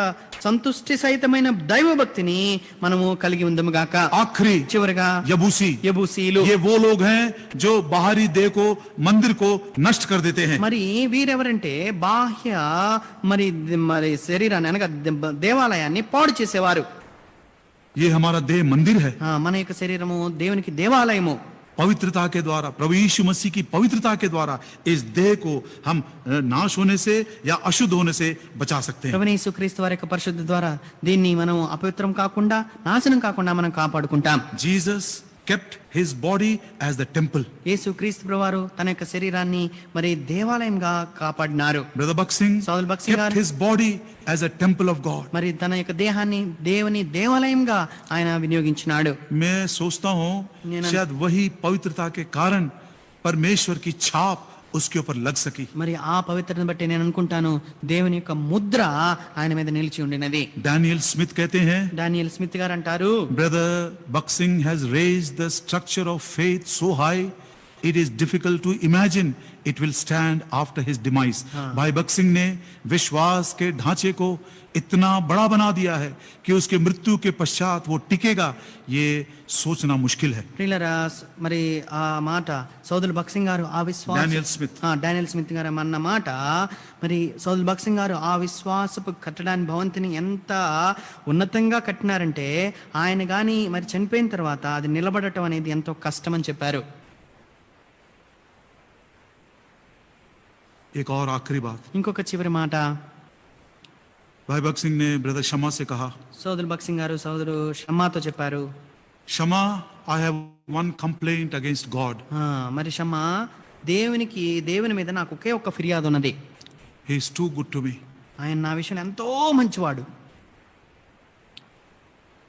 సంతుష్టి సహితమైన దైవ భక్తిని మనము కలిగి ఉందము గాక. आखिरी చివరిగా यबूसी, యెబూసీలు, ये वो लोग हैं जो बाहरी देह को, मंदिर को नष्ट कर देते हैं. మరి వీరెవరంటే బాహ్య మరి మరి శరీరాన్ని అనగా దేవాలయాన్ని పాడు చేసేవారు. ये हमारा देह मंदिर है। మన యొక్క శరీరము దేవునికి దేవాలయము. पवित्रता के द्वारा, प्रभु यीशु मसीह की पवित्रता के द्वारा इस देह को हम नाश होने से या अशुद्ध होने से बचा सकते हैं। ప్రభువైన యేసుక్రీస్తు వారి యొక్క పరిశుద్ధి ద్వారా దీన్ని మనం అపవిత్రం కాకుండా, నాశనం కాకుండా మనం కాపాడుకుంటాం. Jesus kept his body as the temple. యేసుక్రీస్తు ప్రభువారు తన యొక్క శరీరాన్ని మరి దేవాలయంగా కాపాడినారు. Brother Buxing సౌల్ బక్సింగ్ kept గారు his body as a temple of God. మరి తన యొక్క దేహాన్ని దేవుని దేవాలయంగా ఆయన వినియోగించినాడు. मैं सोचता हूँ शायद वही पवित्रता के कारण परमेश्वर की छाप उसके ऊपर लग सकी। మరి ఆ పవిత్రతను బట్టి నేను అనుకుంటాను దేవుని యొక్క ముద్ర ఆయన మీద నిలిచి ఉండినది. डैनियल स्मिथ कहते हैं, డానియల్ స్మిత్ గారు అంటారు, Brother Buxing has raised the structure of faith so high, it is difficult to imagine it will stand after his demise. भाई बक्सिंग ने विश्वास के ढांचे को इतना बड़ा बना दिया है कि उसके मृत्यु के पश्चात वो टिकेगा, ये सोचना मुश्किल है। ప్రియులారా, మరి ఆ మాట సౌదుల్ బక్సింగ్ గారు ఆ విశ్వాస డానియల్ స్మిత్. డానియల్ స్మిత్ గారు అన్న మాట మరి సౌదుల్ బక్సింగ్ గారు ఆ విశ్వాసపు కట్టడాన్ని భవంతిని ఎంత ఉన్నతంగా కట్టినారంటే ఆయన గాని మరి చనిపోయిన తర్వాత అది నిలబడటం అనేది ఎంతో కష్టం అని చెప్పారు. एक और आखिरी बात, ఇంకొక చివరి మాట भाई बक्सिंग ने ब्रदर शमा से कहा, సౌదుల్ బక్సింగ్ గారు సోదరు షమ్మాతో చెప్పారు, शमा, I have one complaint against God. మరి షమ్మా, దేవుని మీద నాకు ఒకే ఒక్క ఫిర్యాదు ఉన్నది. He is too good to me. ఆయన నా విషయంలో ఎంతో మంచివాడు.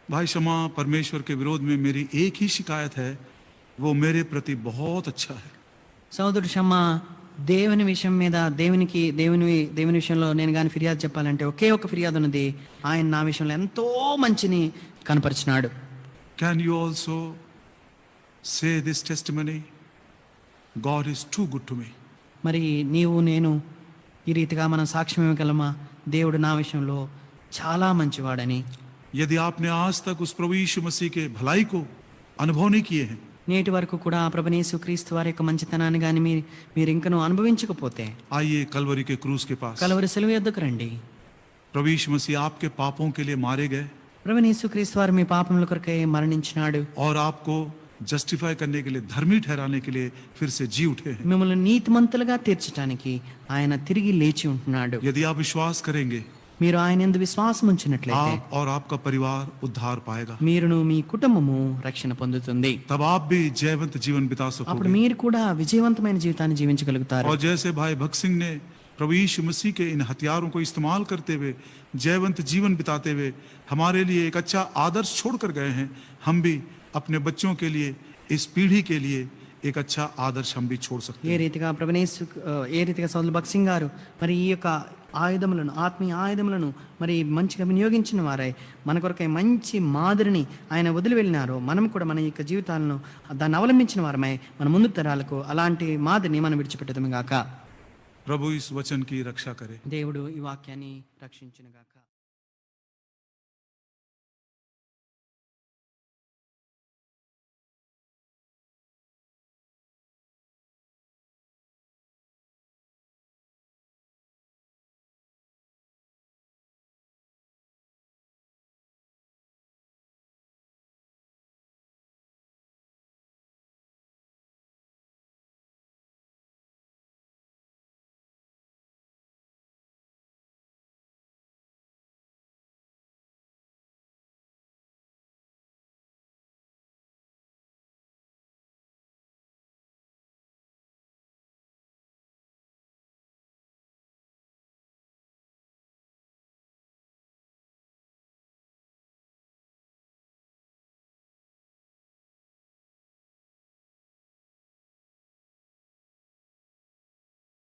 भाई शमा, परमेश्वर के विरोध में मेरी एक ही शिकायत है, वो मेरे प्रति बहुत अच्छा है। సోదరుడు షమ్మా, దేవుని విషయం మీద దేవుని విషయంలో నేను కానీ ఫిర్యాదు చెప్పాలంటే ఒకే ఒక ఫిర్యాదు ఉన్నది. ఆయన నా విషయంలో ఎంతో మంచిని కనపరిచినాడు. Can you also say this testimony? God is too good to me. మరి నీవు నేను ఈ రీతిగా మనం సాక్ష్యం ఇవ్వగలమా? దేవుడు నా విషయంలో చాలా మంచివాడని. यदि आपने आज तक उस प्रभु यीशु मसीह के भलाई को अनुभव नहीं किए हैं, నేటి వరకు కూడా ప్రభువైన యేసుక్రీస్తు వారి యొక్క మంచితనాన్ని కానీ మీరు ఇంకనూ అనుభవించకపోతే आइए कलवरी के क्रूस के पास। కలువరి సిలువ యొద్దకు రండి. प्रभु यीशु मसीह आपके पापों के लिए मारे गए ప్రభువైన యేసుక్రీస్తు వారు మీ పాపముల కొరకై మరణించినాడు. और आपको जस्टिफाई करने के लिए, धर्मी ठहराने के लिए फिर से जी उठे हैं। మిమ్మల్ని నీతిమంతులుగా తీర్చడానికి ఆయన తిరిగి లేచి ఉంటున్నాడు. यदि आप विश्वास करेंगे, మీరు ఆయన యందు విశ్వాసం ఉంచినట్లయితే आप और आपका परिवार उद्धार पाएगा। మీరును మీ కుటుంబము రక్షణ పొందుతుంది. तब आप भी जयवंत जीवन बिता అప్పుడు सकोगे। మీరు కూడా విజయవంతమైన జీవితాన్ని జీవించగలుగుతారు. और जैसे भाई भक्त सिंह ने प्रभु यीशु मसीह के इन हथियारों को इस्तेमाल करते हुए जयवंत जीवन बिताते हुए हमारे लिए एक अच्छा आदर्श छोड़कर गए हैं, हम भी अपने बच्चों के लिए, इस पीढ़ी के लिए एक अच्छा आदर्श हम भी छोड़ सकते ఏ हैं। రీతిగా సౌదుల్ బక్సింగ్ గారు మరి ఈ యొక్క ఆయుధములను, ఆత్మీయ ఆయుధములను మరి మంచిగా వినియోగించిన వారై మన కొరకై మంచి మాదిరిని ఆయన వదిలి వెళ్ళినారో, మనం కూడా మన యొక్క జీవితాలను దాన్ని అవలంబించిన వారమై మన ముందు తరాలకు అలాంటి మాదిరిని మనం విడిచిపెట్టదము గాక. प्रभु इस वचन की रक्षा करे। దేవుడు ఈ వాక్యాన్ని రక్షించును గాక.